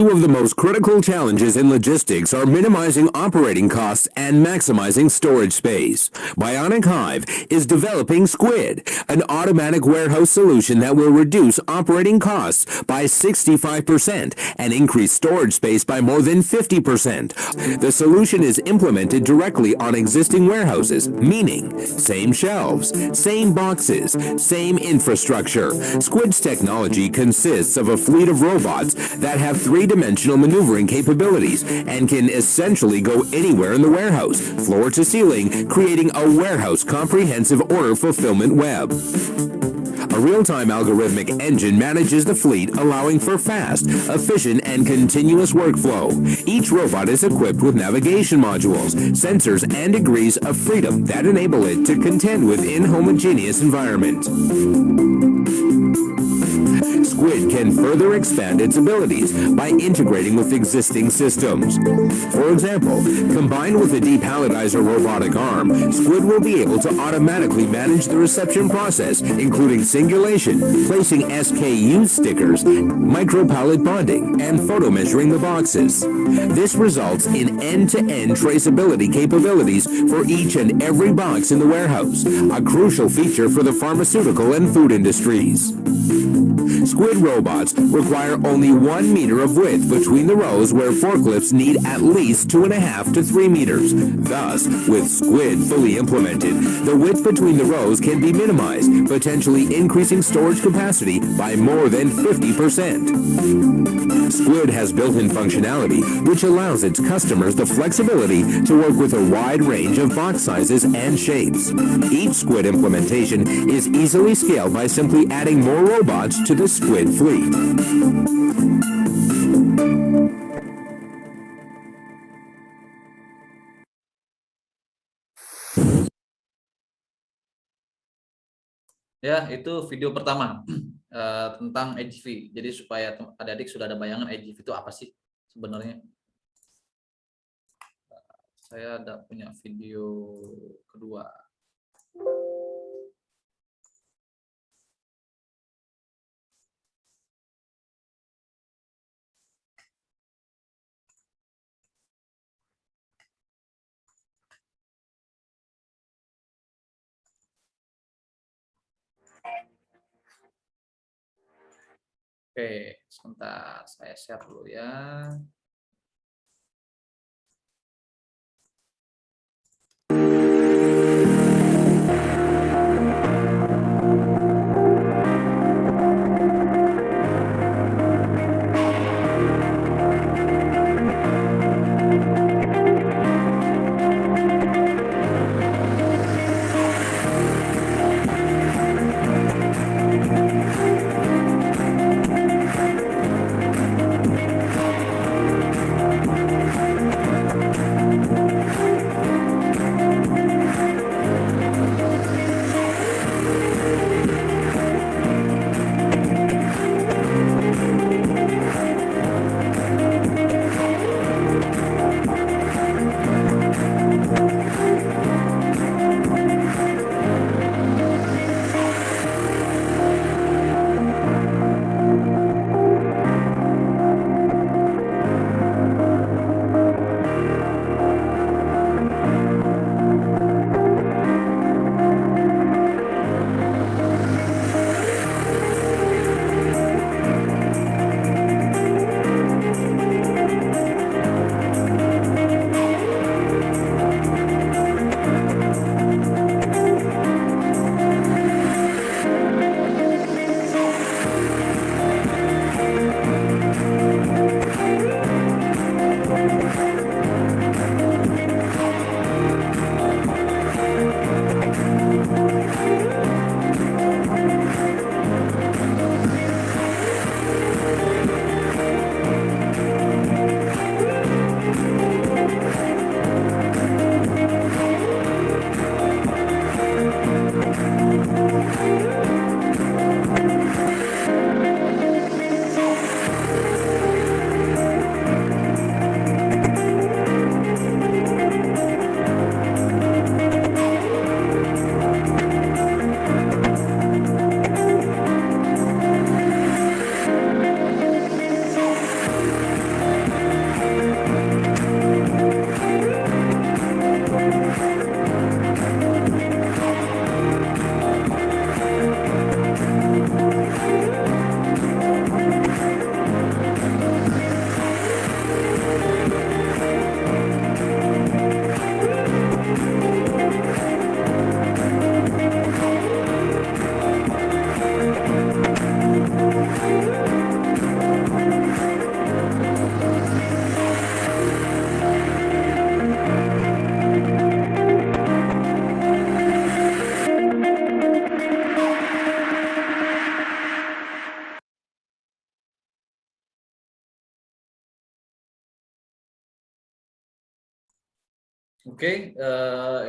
Two of the most critical challenges in logistics are minimizing operating costs and maximizing storage space. Bionic Hive is developing Squid, an automatic warehouse solution that will reduce operating costs by 65% and increase storage space by more than 50%. The solution is implemented directly on existing warehouses, meaning same shelves, same boxes, same infrastructure. Squid's technology consists of a fleet of robots that have three-dimensional maneuvering capabilities and can essentially go anywhere in the warehouse, floor to ceiling, creating a warehouse comprehensive order fulfillment web. A real-time algorithmic engine manages the fleet, allowing for fast, efficient, and continuous workflow. Each robot is equipped with navigation modules, sensors, and degrees of freedom that enable it to contend with inhomogeneous environment. Squid can further expand its abilities by integrating with existing systems. For example, combined with a depalletizer robotic arm, Squid will be able to automatically manage the reception process, including singulation, placing SKU stickers, micro-pallet bonding, and photo measuring the boxes. This results in end-to-end traceability capabilities for each and every box in the warehouse, a crucial feature for the pharmaceutical and food industries. Squid robots require only 1 meter of width between the rows where forklifts need at least 2.5 to 3 meters. Thus, with Squid fully implemented, the width between the rows can be minimized, potentially increasing storage capacity by more than 50%. Squid has built-in functionality which allows its customers the flexibility to work with a wide range of box sizes and shapes. Each Squid implementation is easily scaled by simply adding more robots to the Squid fleet. Ya, itu video pertama tentang AGV. Jadi supaya adik-adik sudah ada bayangan AGV itu apa sih sebenarnya. Saya ada punya video kedua. Oke, sebentar saya share dulu ya. Oke,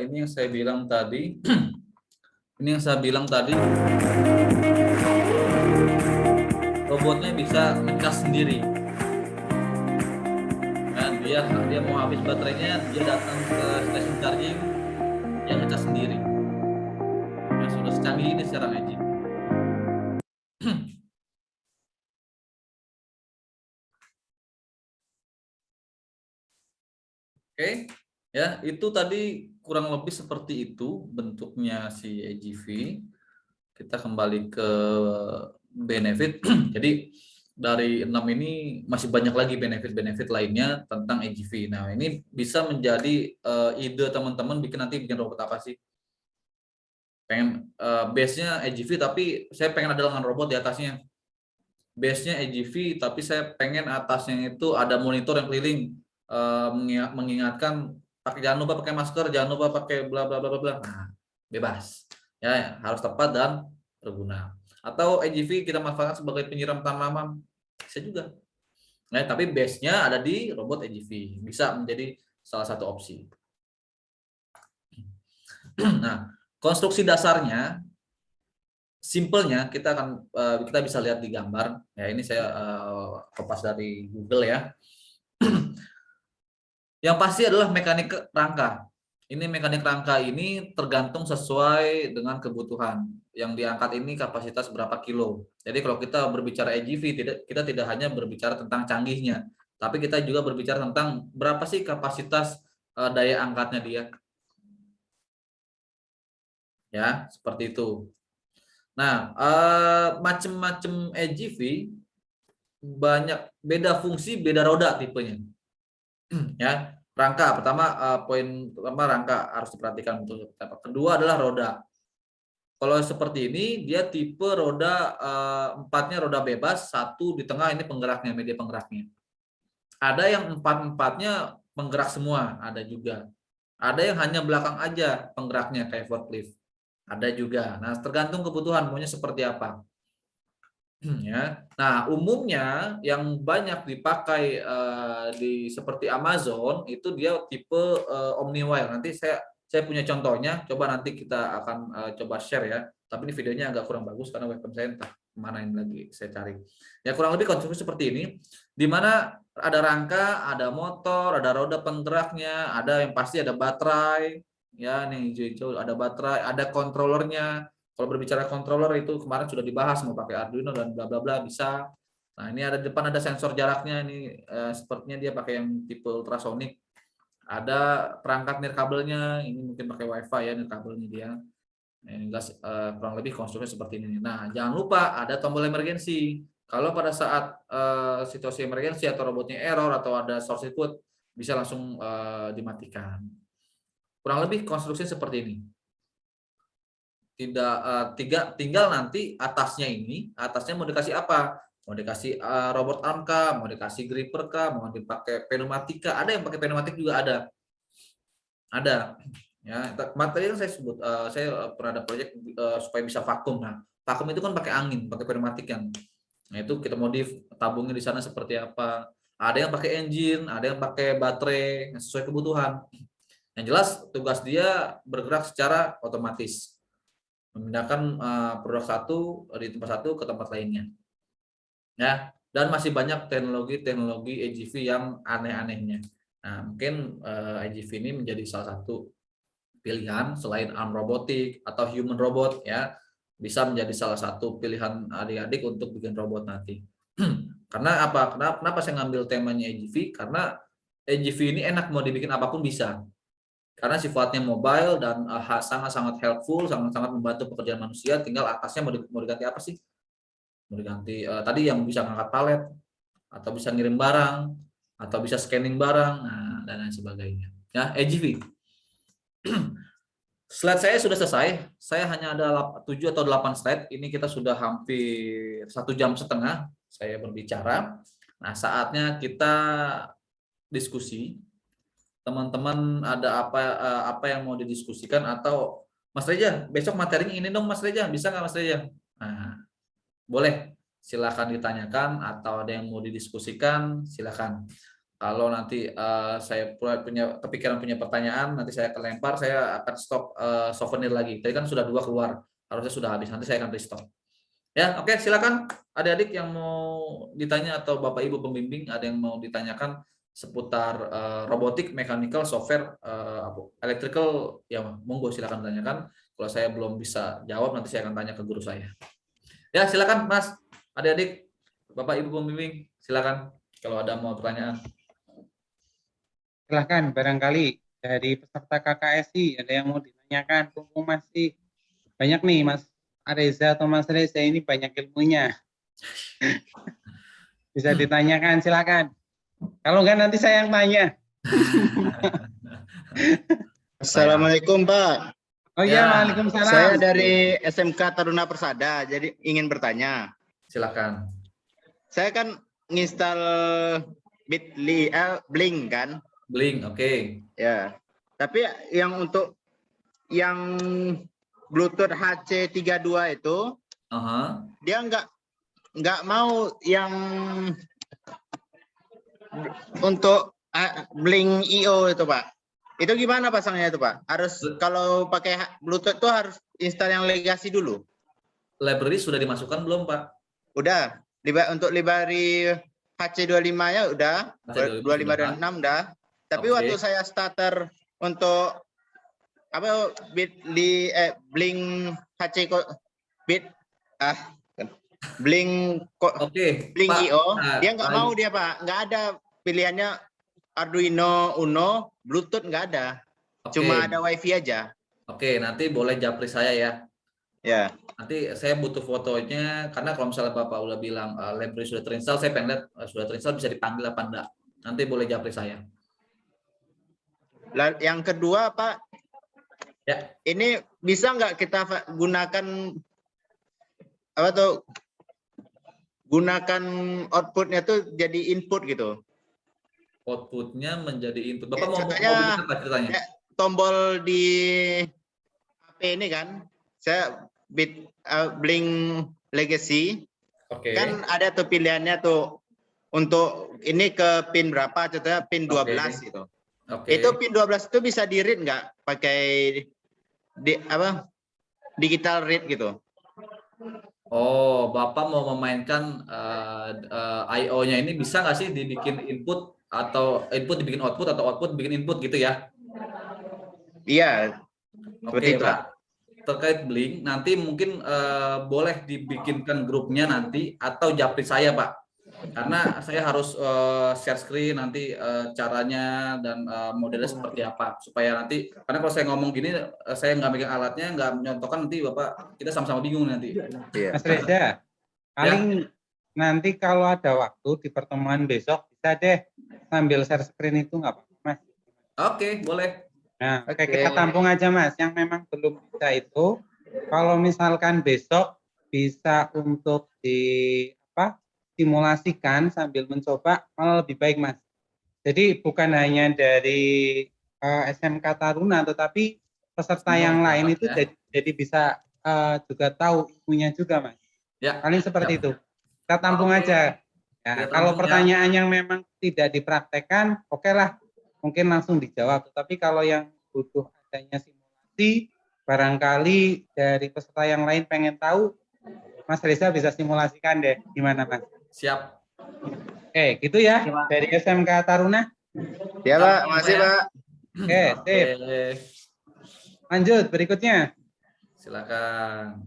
ini yang saya bilang tadi. Ini yang saya bilang tadi. robotnya bisa ngecas sendiri. Dan dia mau habis baterainya, dia datang ke station charging, dia ngecas sendiri. Nah, sudah secanggih ini secara magic. Oke, ya itu tadi kurang lebih seperti itu bentuknya si AGV. Kita kembali ke benefit. Jadi dari 6 ini masih banyak lagi benefit-benefit lainnya tentang AGV. Nah, ini bisa menjadi ide teman-teman bikin robot apa sih? Pengen base-nya AGV tapi saya pengen ada lengan robot di atasnya. Base-nya AGV tapi saya pengen atasnya itu ada monitor yang keliling mengingatkan jangan lupa pakai masker, jangan lupa pakai bla bla bla bla bla. Nah, bebas. Ya, harus tepat dan berguna. Atau AGV kita manfaatkan sebagai penyiram tanaman, bisa juga. Nah, tapi base-nya ada di robot AGV, bisa menjadi salah satu opsi. Nah, konstruksi dasarnya, simpelnya kita bisa lihat di gambar. Ya, ini saya kopas dari Google ya. Yang pasti adalah mekanik rangka. Ini mekanik rangka ini tergantung sesuai dengan kebutuhan. Yang diangkat ini kapasitas berapa kilo. Jadi kalau kita berbicara AGV, kita tidak hanya berbicara tentang canggihnya, tapi kita juga berbicara tentang berapa sih kapasitas daya angkatnya dia. Ya, seperti itu. Nah, macam-macam AGV banyak beda fungsi, beda roda tipenya. Ya, rangka poin pertama rangka harus diperhatikan betul. Kedua adalah roda. Kalau seperti ini dia tipe roda empatnya roda bebas, satu di tengah ini penggeraknya, media penggeraknya. Ada yang empat-empatnya penggerak semua, ada juga. Ada yang hanya belakang aja penggeraknya kayak forklift. Ada juga. Nah, tergantung kebutuhan maunya seperti apa. Ya. Nah, umumnya yang banyak dipakai di seperti Amazon itu dia tipe OmniWire. Nanti saya punya contohnya. Coba nanti kita akan coba share ya. Tapi ini videonya agak kurang bagus karena webcam saya entah kemana ini lagi saya cari. Ya kurang lebih konstruksi seperti ini, di mana ada rangka, ada motor, ada roda penggeraknya, ada yang pasti ada baterai. Ya, nih hijau-hijau ada baterai, ada kontrolernya. Kalau berbicara controller itu kemarin sudah dibahas mau pakai Arduino dan bla bla bla bisa. Nah, ini ada depan ada sensor jaraknya ini sepertinya dia pakai yang tipe ultrasonic. Ada perangkat nirkabelnya, ini mungkin pakai WiFi ya nirkabelnya dia. Nah, ini jelas kurang lebih konstruksi seperti ini. Nah, jangan lupa ada tombol emergency. Kalau pada saat situasi emergency atau robotnya error atau ada short circuit bisa langsung dimatikan. Kurang lebih konstruksi seperti ini. Tinggal nanti atasnya mau dikasih apa? Mau dikasih robot arm kah, mau dikasih gripper kah, mau dipakai pneumatika, ada yang pakai pneumatik juga ada ya. Materi yang saya sebut saya pernah ada proyek supaya bisa vakum. Nah, vakum itu kan pakai angin, pakai pneumatik kan. Nah, itu kita modif tabungnya di sana seperti apa. Ada yang pakai engine, ada yang pakai baterai, sesuai kebutuhan. Yang jelas tugas dia bergerak secara otomatis, memindahkan produk satu di tempat satu ke tempat lainnya. Ya, dan masih banyak teknologi AGV yang aneh-anehnya. Nah, mungkin AGV ini menjadi salah satu pilihan selain arm robotik atau human robot ya. Bisa menjadi salah satu pilihan adik-adik untuk bikin robot nanti. Karena apa? Kenapa saya ngambil temanya AGV? Karena AGV ini enak mau dibikin apapun bisa. Karena sifatnya mobile dan sangat-sangat helpful, sangat-sangat membantu pekerjaan manusia. Tinggal atasnya mau diganti apa sih? Mau diganti tadi yang bisa ngangkat palet, atau bisa ngirim barang, atau bisa scanning barang, nah, dan lain sebagainya. Ya, AGV. Slide saya sudah selesai. Saya hanya ada 7 atau 8 slide. Ini kita sudah hampir 1,5 jam saya berbicara. Nah, saatnya kita diskusi. Teman-teman ada apa yang mau didiskusikan, atau Mas Reja besok materinya ini dong Mas Reja, bisa nggak Mas Reja? Nah, boleh silakan ditanyakan, atau ada yang mau didiskusikan silakan. Kalau nanti saya punya kepikiran punya pertanyaan, nanti saya akan lempar, saya akan stop souvenir lagi. Tadi kan sudah 2 keluar, harusnya sudah habis, nanti saya akan restock. Ya, oke, silakan adik-adik yang mau ditanya atau Bapak Ibu pembimbing ada yang mau ditanyakan seputar robotik, mechanical, software, electrical, ya monggo silakan tanyakan. Kalau saya belum bisa jawab nanti saya akan tanya ke guru saya. Ya, silakan Mas, adik-adik, Bapak Ibu pembimbing, silakan kalau ada mau pertanyaan. Silahkan, barangkali dari peserta KKSI ada yang mau ditanyakan. Mumpung masih banyak nih, Mas Reza atau Mas Reza ini banyak ilmunya. Bisa ditanyakan, silakan. Kalau enggak nanti saya yang tanya. Assalamualaikum Pak. Oh iya, Ya, waalaikumsalam. Saya dari SMK Taruna Persada, jadi ingin bertanya. silakan. Saya kan nginstal Bitly, Blink kan, Blink, oke. ya. Tapi yang untuk yang Bluetooth HC32 itu, Aha. dia nggak mau yang untuk Blink IO itu Pak. Itu gimana pasangnya itu Pak? Harus kalau pakai Bluetooth itu harus install yang legasi dulu. Library sudah dimasukkan belum, Pak? Udah. Untuk library HC25-nya udah, HC25 25 dan sudah. 6 dah. Tapi Oke. waktu saya starter untuk apa Blink HC Blink Oke, Blink Pak. IO, Nah, dia nggak mau dia Pak, nggak ada pilihannya Arduino Uno, Bluetooth nggak ada, oke. cuma ada WiFi aja. Oke, nanti boleh japri saya ya. Ya, Nanti saya butuh fotonya, karena kalau misalnya Bapak udah bilang library sudah terinstall, saya pengen lihat sudah terinstall bisa dipanggil apa enggak. Nanti boleh japri saya. yang kedua Pak, Ya. ini bisa nggak kita gunakan apa tuh? Gunakan outputnya tuh jadi input gitu. Outputnya menjadi input. Bapak mau Contohnya, bikin apa ceritanya? tombol di HP ini kan, saya Blink Legacy, Oke. kan ada tuh pilihannya tuh untuk ini ke pin berapa, contohnya pin 12 gitu. Oke. Itu pin 12 itu bisa di read nggak pakai digital read gitu? Oh, Bapak mau memainkan I/O-nya ini bisa nggak sih dibikin input atau input dibikin output atau output bikin input gitu ya? Iya, seperti Oke, itu. Pak. Terkait Blink, nanti mungkin boleh dibikinkan grupnya nanti atau japri saya, Pak. Karena saya harus share screen nanti caranya dan modelnya seperti apa supaya nanti, karena kalau saya ngomong gini saya nggak megang alatnya, nggak menyontohkan, nanti Bapak kita sama-sama bingung nanti. Iya. Mas Reza, paling nanti kalau ada waktu di pertemuan besok bisa deh sambil share screen itu nggak apa-apa Mas. Oke, boleh. Nah, Oke. kayak kita tampung aja Mas. Yang memang belum bisa itu, kalau misalkan besok bisa untuk simulasikan sambil mencoba malah lebih baik Mas. Jadi bukan hanya dari SMK Taruna, tetapi peserta Semua yang lain dapat, itu ya. jadi bisa juga tahu ilmunya juga Mas. Ya. Paling seperti Ya. itu. Kita tampung Oke. aja. Ya, Kita kalau tampung, pertanyaan yang memang tidak dipraktekkan, oke lah, mungkin langsung dijawab. Tapi kalau yang butuh adanya simulasi, barangkali dari peserta yang lain pengen tahu, Mas Reza bisa simulasikan deh. Gimana Mas? Siap. Oke, gitu ya dari SMK Taruna. Ya Pak, makasih Pak. Oke, sip. Lanjut berikutnya. Silakan.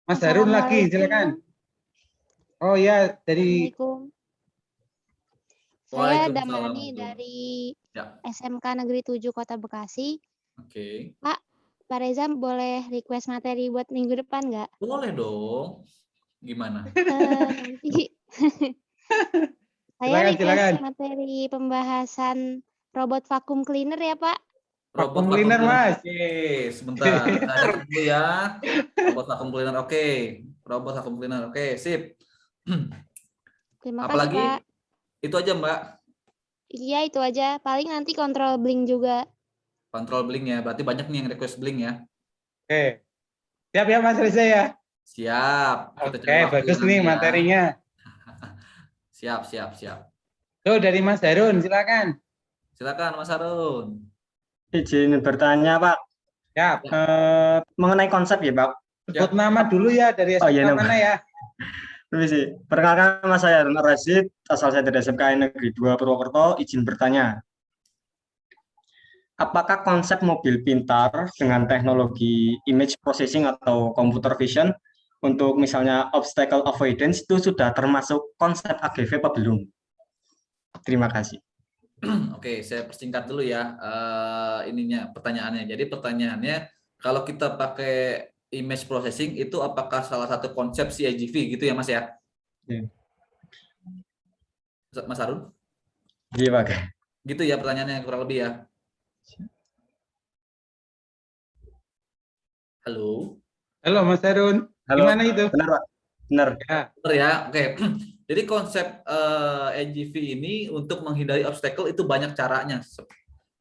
Mas Harun lagi, silakan. Oh ya, dari Assalamualaikum. Saya Waalaikumsalam Damani warahmatullahi. dari Ya. SMK Negeri 7 Kota Bekasi. Oke. Pak Reza boleh request materi buat minggu depan nggak? Boleh dong. Gimana? Nanti saya request silakan. materi pembahasan robot vacuum cleaner ya Pak. Vacuum cleaner, Mas. Oke, sebentar. Ada dulu ya. Robot vacuum cleaner. Oke. Robot vacuum cleaner. Oke, sip. Terima Apalagi? kasih Pak. Itu aja, Mbak. Iya itu aja. Paling nanti kontrol blink juga. Kontrol blink ya. Berarti banyak nih yang request blink ya. Oke. Siap ya Mas Reza ya? Siap. Kita Oke, cari waktu bagus nanti nih ya. materinya. Siap. Tuh dari Mas Harun, silakan. Silakan Mas Harun. Izin bertanya Pak, Ya, Mengenai konsep ya, Pak. sebut nama dulu ya dari Oh, iya, SMK nama. mana ya? Permisi. Perkenalkan, nama saya Harun Rasid, asal saya dari SMK Negeri 2 Purwokerto. Izin bertanya, apakah konsep mobil pintar dengan teknologi image processing atau computer vision untuk misalnya obstacle avoidance itu sudah termasuk konsep AGV apa belum? Terima kasih. Oke, saya persingkat dulu ya ininya pertanyaannya. Jadi pertanyaannya, kalau kita pakai image processing itu apakah salah satu konsep CIGV gitu ya Mas ya? Iya. Mas Harun? Iya, Pak. Gitu ya pertanyaannya kurang lebih ya. Halo. Halo Mas Harun, Halo. gimana itu? Benar, Pak. Benar. Ya, Benar ya, oke. Jadi konsep AGV ini untuk menghindari obstacle itu banyak caranya.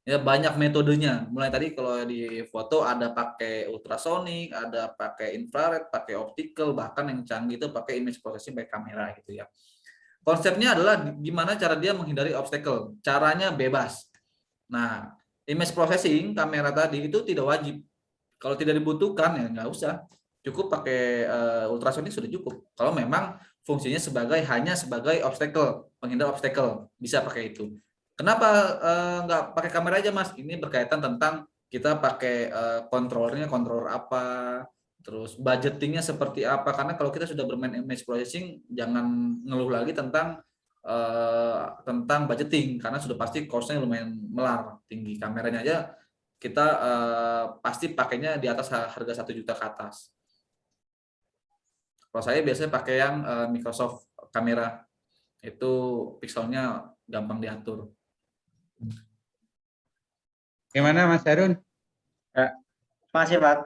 Ya, banyak metodenya. Mulai tadi kalau di foto ada pakai ultrasonic, ada pakai infrared, pakai optical, bahkan yang canggih itu pakai image processing by kamera gitu ya. Konsepnya adalah gimana cara dia menghindari obstacle. Caranya bebas. Nah, image processing kamera tadi itu tidak wajib. Kalau tidak dibutuhkan ya nggak usah. Cukup pakai ultrasonic sudah cukup. Kalau memang fungsinya hanya sebagai obstacle, penghindar obstacle, bisa pakai itu. Kenapa nggak pakai kamera aja Mas? Ini berkaitan tentang kita pakai kontrolnya, kontrol apa, terus budgetingnya seperti apa. Karena kalau kita sudah bermain image processing, jangan ngeluh lagi tentang budgeting, karena sudah pasti cost-nya lumayan melar tinggi. Kameranya aja kita pasti pakainya di atas harga 1 juta ke atas. Kalau saya biasanya pakai yang Microsoft kamera, itu pixelnya gampang diatur. gimana Mas Harun? Makasih, Pak.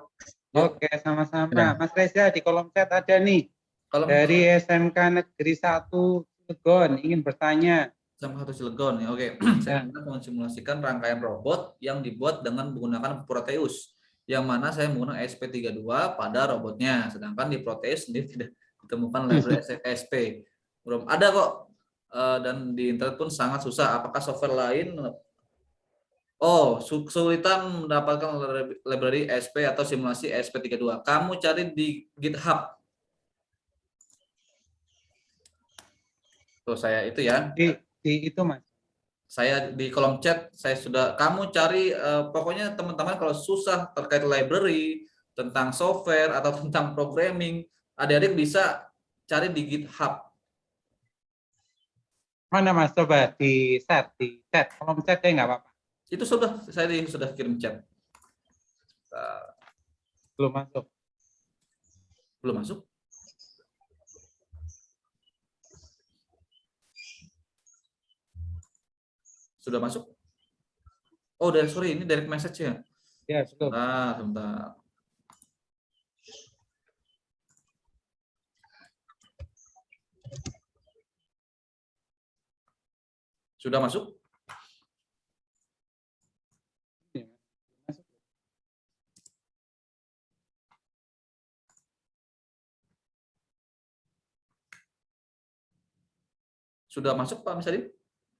Oke, sama-sama. Ya. Mas Reza di kolom chat ada nih. Kalau Dari SMK Negeri 1 Cilegon ingin bertanya. sama satu Cilegon ya, oke. Saya akan mensimulasikan rangkaian robot yang dibuat dengan menggunakan Proteus, yang mana saya menggunakan SP32 pada robotnya, sedangkan di Proteus sendiri tidak ditemukan library SP. Belum ada kok, dan di internet pun sangat susah. Apakah software lain? Oh, kesulitan mendapatkan library SP atau simulasi SP32. Kamu cari di GitHub. Tuh saya itu ya. Di itu Mas. Saya di kolom chat saya sudah, kamu cari pokoknya teman-teman kalau susah terkait library, tentang software atau tentang programming, adik-adik bisa cari di GitHub. Mana Mas? Coba di chat. Kolom chat ya nggak apa-apa. Itu sudah sudah kirim chat. Belum masuk. Belum masuk? Sudah masuk? Oh, sorry, ini direct message ya? Ya, belum. Sebentar. Sudah masuk? Sudah masuk Pak Misalin?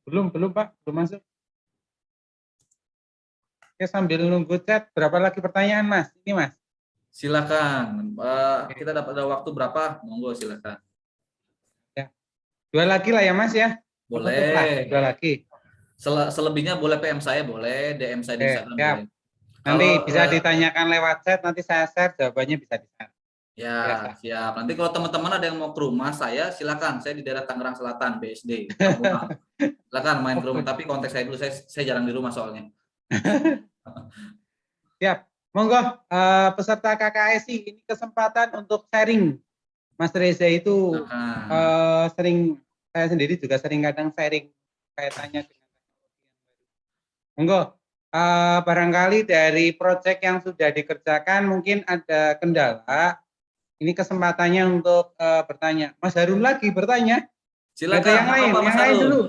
Belum Pak, belum masuk. Oke, sambil nunggu chat, berapa lagi pertanyaan Mas? Ini Mas. Silakan. Kita dapat ada waktu berapa? Monggo silakan. Ya. 2 lagi lah ya Mas ya. Boleh. 2 lagi. Selebihnya boleh PM saya, boleh DM saya di Instagram. Boleh. Nanti bisa ditanyakan lewat chat, nanti saya share jawabannya bisa di sana. Ya, siap. Nanti kalau teman-teman ada yang mau ke rumah saya, silakan. Saya di daerah Tangerang Selatan, BSD. Silakan main ke rumah. Tapi konteks saya dulu, saya jarang di rumah soalnya. Siap. Monggo, peserta KKSI, ini kesempatan untuk sharing. Mas Reza itu saya sendiri juga sering kadang sharing kaitannya dengan teknologi yang baru. Monggo, barangkali dari proyek yang sudah dikerjakan mungkin ada kendala. Ini kesempatannya untuk bertanya. Mas Harun lagi bertanya. Silakan. Yang lain dulu.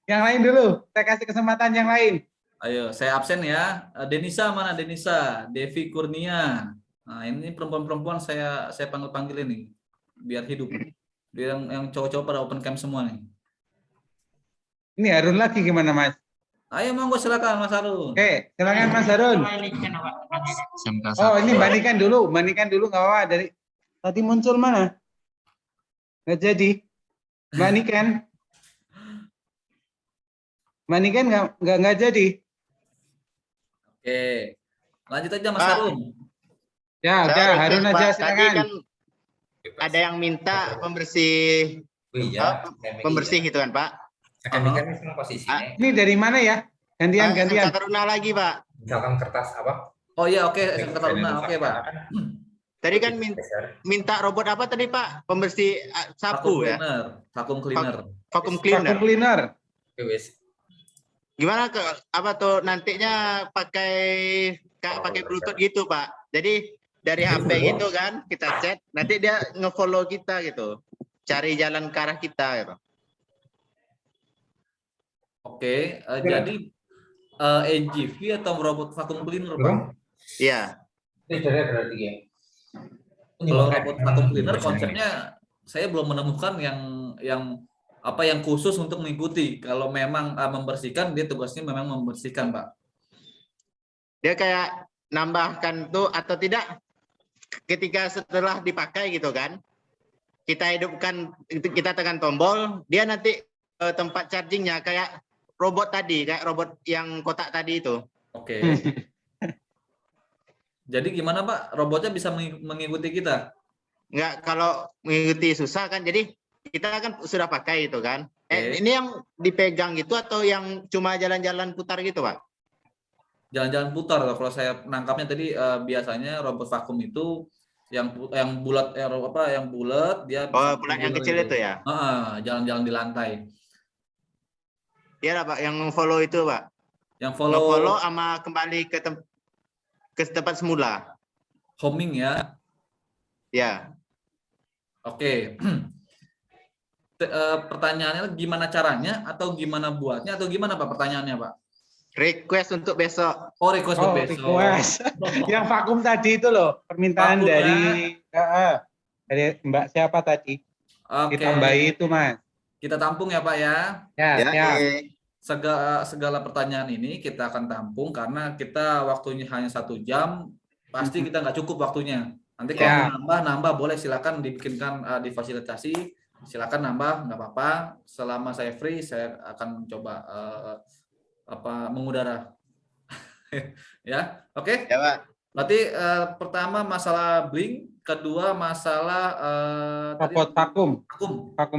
Yang lain dulu. Saya kasih kesempatan yang lain. Ayo, saya absen ya. Denisa mana Denisa? Devi Kurnia. Nah, ini perempuan-perempuan saya panggil ini biar hidup. Biar yang cowok-cowok pada open cam semua nih. Ini Harun lagi gimana Mas? Ayo monggo silakan Mas Harun. Oke, silakan Mas Harun. Oh, ini bandingkan dulu nggak apa-apa. Dari tadi muncul mana? Nggak jadi. Bandingkan nggak jadi. Oke. Lanjut aja Mas Pak. Harun. Ya, Saya udah Harun request, aja Pak. Tadi silakan. kan ada yang minta pembersih pembersih gitu kan, Pak. Ini dari mana ya? Gantian. SMK Taruna lagi, Pak. Misalkan kertas apa? Oh iya, oke, SMK Taruna. Oke, Pak. Tadi kan minta robot apa tadi, Pak? Pembersih sapu ya? Vacuum cleaner. Vacuum Vacuum cleaner. cleaner. Gimana apa tuh nantinya pakai Bluetooth gitu, Pak. Jadi dari HP gitu kan kita chat, nanti dia nge-follow kita gitu. Cari jalan ke arah kita gitu. Oke, jadi NGV atau robot vacuum cleaner, Pak? Iya. Kalau robot vacuum cleaner konsepnya saya belum menemukan yang khusus untuk mengikuti. Kalau memang membersihkan, dia tugasnya memang membersihkan, Pak. Dia kayak nambahkan tuh atau tidak ketika setelah dipakai gitu kan. Kita hidupkan, kita tekan tombol, dia nanti tempat chargingnya kayak robot tadi, kayak robot yang kotak tadi itu. Oke. Jadi gimana Pak? Robotnya bisa mengikuti kita? Enggak, kalau mengikuti susah kan. Jadi kita kan sudah pakai itu kan. Oke. Ini yang dipegang gitu atau yang cuma jalan-jalan putar gitu, Pak? Jalan-jalan putar. Kalau saya nangkapnya tadi biasanya robot vakum itu yang bulat, yang bulat dia. Oh, bulat yang kecil itu ya? Jalan-jalan di lantai. Iya, Pak. Yang follow itu, Pak. Yang follow sama kembali ke tempat semula. homing ya. Ya. Oke. Pertanyaannya gimana caranya atau gimana buatnya atau gimana Pak pertanyaannya Pak? Request untuk besok. Oh, request buat besok. Request. Yang vakum tadi itu loh, permintaan Vakum, dari Mbak siapa tadi? Oke. Ditambahi itu, Mas. Kita tampung ya Pak ya. Ya. Segala pertanyaan ini kita akan tampung karena kita waktunya hanya 1 jam, pasti kita nggak cukup waktunya. Nanti kalau mau nambah boleh, silakan dibikinkan difasilitasi, silakan nambah, nggak apa-apa. Selama saya free, saya akan coba mengudara. Ya, oke? Ya, Pak. Berarti pertama masalah Blink, kedua masalah Robot vakum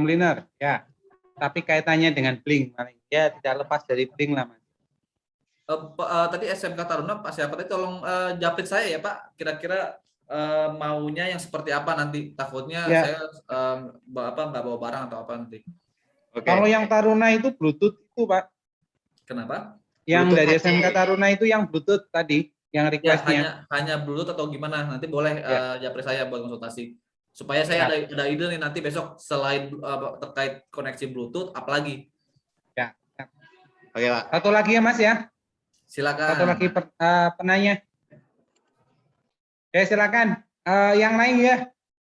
cleaner. Ya. Tapi kaitannya dengan Blink, ya tidak lepas dari Blink lah, Mas. Tadi SMK Taruna Pak siapa tadi tolong japrit saya ya Pak, kira-kira maunya yang seperti apa nanti, takutnya saya nggak bawa barang atau apa nanti. Oke. Kalau yang Taruna itu Bluetooth itu, Pak. Kenapa? Yang Bluetooth dari HT. SMK Taruna itu yang Bluetooth tadi, yang Ya, requestnya. hanya Bluetooth atau gimana, nanti boleh japrit saya buat konsultasi supaya saya ada ide nih nanti besok selain terkait koneksi Bluetooth apalagi. Ya. Oke, Pak. Satu lagi ya, Mas ya. Silakan. Satu lagi penanya. Oke, silakan. Yang lain ya.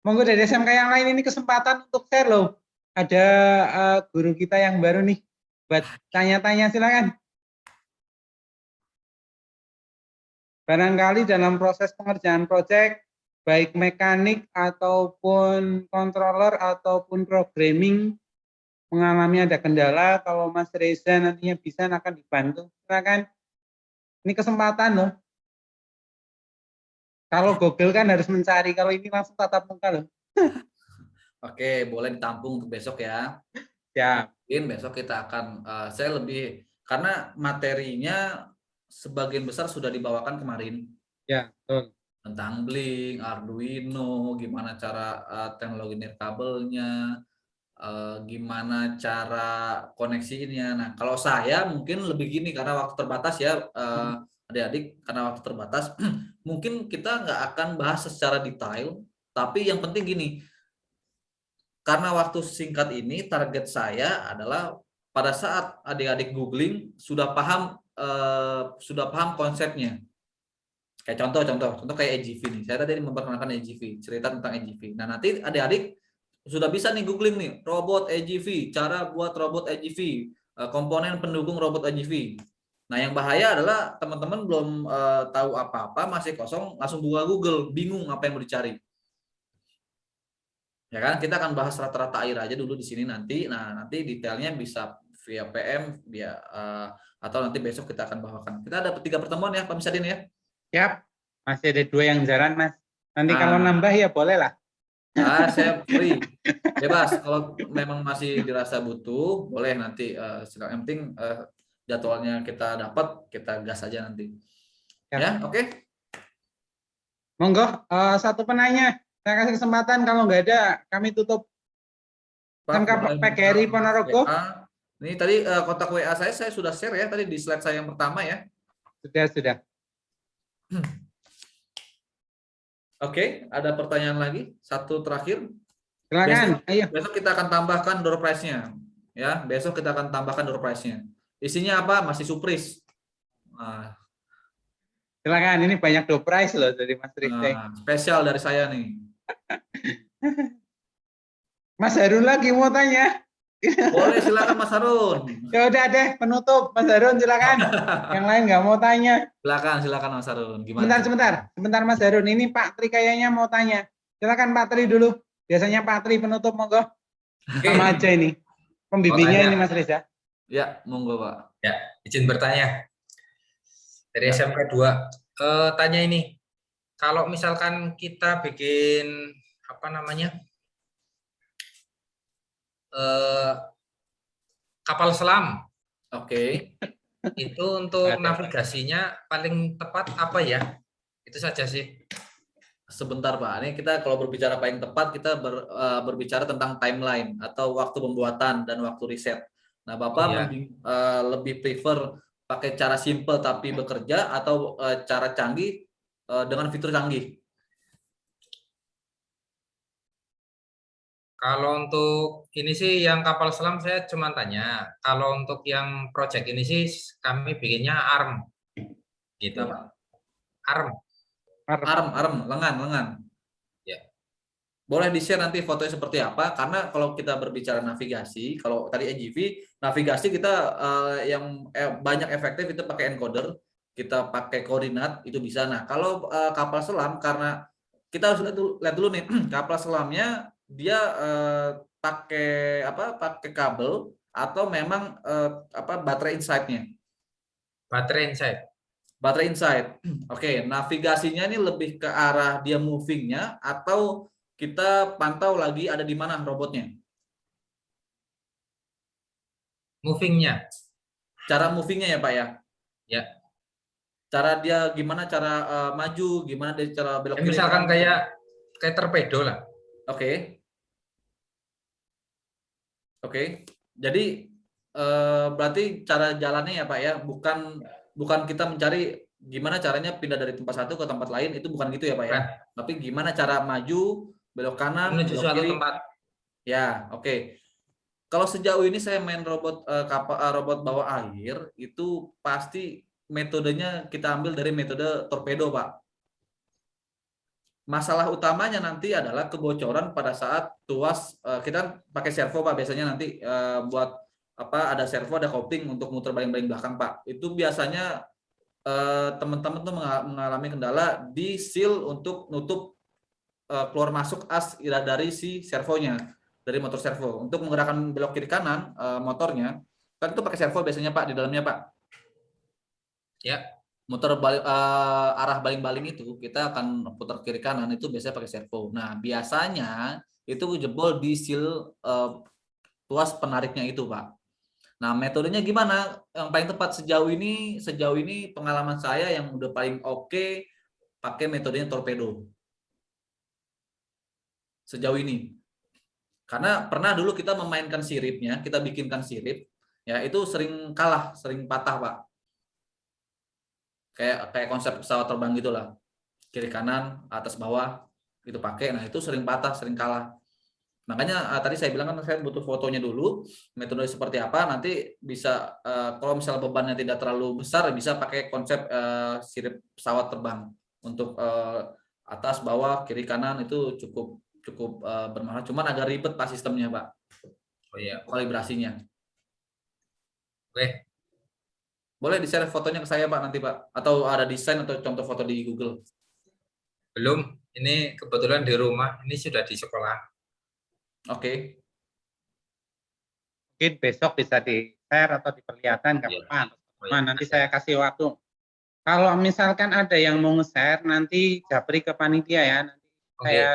Monggo dari SMK yang lain, ini kesempatan untuk share loh. Ada guru kita yang baru nih. Buat tanya-tanya, silakan. Barangkali dalam proses pengerjaan proyek, baik mekanik ataupun controller ataupun programming mengalami ada kendala, kalau Mas Reza nantinya bisa akan dibantu. Silakan. Ini kesempatan loh. Kalau Google kan harus mencari, kalau ini langsung tatap muka loh. Oke, boleh ditampung untuk besok ya. Ya. Mungkin besok kita akan saya lebih karena materinya sebagian besar sudah dibawakan kemarin. Ya, betul. Tentang Blink, Arduino, gimana cara teknologi nirkabelnya, gimana cara koneksinya. Nah, kalau saya mungkin lebih gini karena waktu terbatas ya, adik-adik, karena waktu terbatas, mungkin kita nggak akan bahas secara detail, tapi yang penting gini, karena waktu singkat ini, target saya adalah pada saat adik-adik googling sudah paham konsepnya. Kayak contoh kayak AGV nih. Saya tadi memperkenalkan AGV, cerita tentang AGV. Nah, nanti adik-adik sudah bisa nih googling nih, robot AGV, cara buat robot AGV, komponen pendukung robot AGV. Nah, yang bahaya adalah teman-teman belum tahu apa-apa, masih kosong, langsung buka Google, bingung apa yang mau dicari. Ya kan, kita akan bahas rata-rata air aja dulu di sini nanti. Nah, nanti detailnya bisa via PM, via atau nanti besok kita akan bawakan. Kita ada 3 pertemuan ya, Pak Misadin ya. Siap. Masih ada 2 yang jalan, Mas. Nanti kalau Ah. nambah ya boleh lah. Saya free, bebas. Kalau memang masih dirasa butuh, boleh nanti silakan. Yang penting jadwalnya kita dapat, kita gas aja nanti. Ya, oke. Monggo, satu penanya. Saya kasih kesempatan, kalau nggak ada, kami tutup. SMK PGRI Ponorogo. Ini tadi kontak WA saya sudah share ya, tadi di slide saya yang pertama ya. Sudah. Oke, ada pertanyaan lagi? Satu terakhir. Silakan, ayo. Besok kita akan tambahkan door prize-nya. Ya, besok kita akan tambahkan door prize-nya. Isinya apa? Masih surprise. Nah, Silakan, ini banyak door prize loh dari Mas Rifki. Spesial dari saya nih. Mas Harun lagi mau tanya. Boleh, silakan Mas Harun. Ya udah deh, penutup Mas Harun silakan. Yang lain nggak mau tanya. Silakan Mas Harun. Gimana? Sebentar Mas Harun. Ini Pak Tri kayaknya mau tanya. Silakan Pak Tri dulu. Biasanya Pak Tri penutup, monggo. Sama aja ini. Pembimbingnya ini Mas Reza. Ya, monggo Pak. Ya, izin bertanya. Dari SMK 2, tanya ini. Kalau misalkan kita bikin apa namanya? Kapal selam. Oke. Itu untuk navigasinya paling tepat apa ya? Itu saja sih. Sebentar Pak, ini kita kalau berbicara paling tepat kita berbicara tentang timeline atau waktu pembuatan dan waktu riset. Nah Bapak lebih prefer pakai cara simple tapi bekerja atau cara canggih dengan fitur canggih? Kalau untuk ini sih yang kapal selam saya cuma tanya. Kalau untuk yang project ini sih kami bikinnya ARM. Gitu. Apa? ARM. Lengan. Ya. Boleh di-share nanti fotonya seperti apa, karena kalau kita berbicara navigasi, kalau tadi NGV, navigasi kita yang banyak efektif itu pakai encoder, kita pakai koordinat, itu bisa. Nah, kalau kapal selam, karena kita harus lihat dulu nih, kapal selamnya dia pakai kabel atau memang baterai inside-nya? Baterai inside. Oke, navigasinya ini lebih ke arah dia moving-nya atau kita pantau lagi ada di mana robotnya? Moving-nya. Cara moving-nya ya Pak ya? Ya. Cara dia gimana cara maju, gimana dia cara belok kiri? Misalkan kayak torpedo lah. Oke. Jadi berarti cara jalannya ya Pak ya, bukan kita mencari gimana caranya pindah dari tempat satu ke tempat lain, itu bukan gitu ya Pak ya. Tapi gimana cara maju, belok kanan, menuju belok suatu kiri. tempat. Ya, oke. Kalau sejauh ini saya main robot robot bawah air, itu pasti metodenya kita ambil dari metode torpedo, Pak. Masalah utamanya nanti adalah kebocoran pada saat tuas, kita pakai servo Pak, biasanya nanti buat ada servo, ada kopling untuk muter baling-baling belakang Pak. Itu biasanya teman-teman tuh mengalami kendala di seal untuk nutup keluar masuk as dari si servonya, dari motor servo. Untuk menggerakkan belok kiri kanan motornya, kan itu pakai servo biasanya Pak di dalamnya Pak. Ya. Motor arah baling-baling itu kita akan putar kiri kanan itu biasanya pakai servo. Nah biasanya itu jebol di seal tuas penariknya itu Pak. Nah metodenya gimana? Yang paling tepat sejauh ini pengalaman saya yang udah paling oke pakai metodenya torpedo. Sejauh ini. Karena pernah dulu kita memainkan siripnya, kita bikinkan sirip, ya itu sering kalah, sering patah Pak. Kayak konsep pesawat terbang gitulah, kiri kanan atas bawah itu pakai, nah itu sering patah, sering kalah. Makanya tadi saya bilang kan saya butuh fotonya dulu, metode seperti apa, nanti bisa kalau misalnya bebannya tidak terlalu besar bisa pakai konsep sirip pesawat terbang untuk atas bawah kiri kanan itu cukup bermanfaat, cuman agak ribet Pak sistemnya Pak. Oh iya, kalibrasinya. Oke. Boleh di-share fotonya ke saya Pak nanti Pak, atau ada desain atau contoh foto di Google. Belum, ini kebetulan di rumah, ini sudah di sekolah. Oke. Mungkin besok bisa di-share atau diperlihatkan, nggak Iya. apa-apa. Oh, Nah, ya. nanti saya kasih waktu. Kalau misalkan ada yang mau nge-share, nanti japri ke panitia ya. Nanti Oke. saya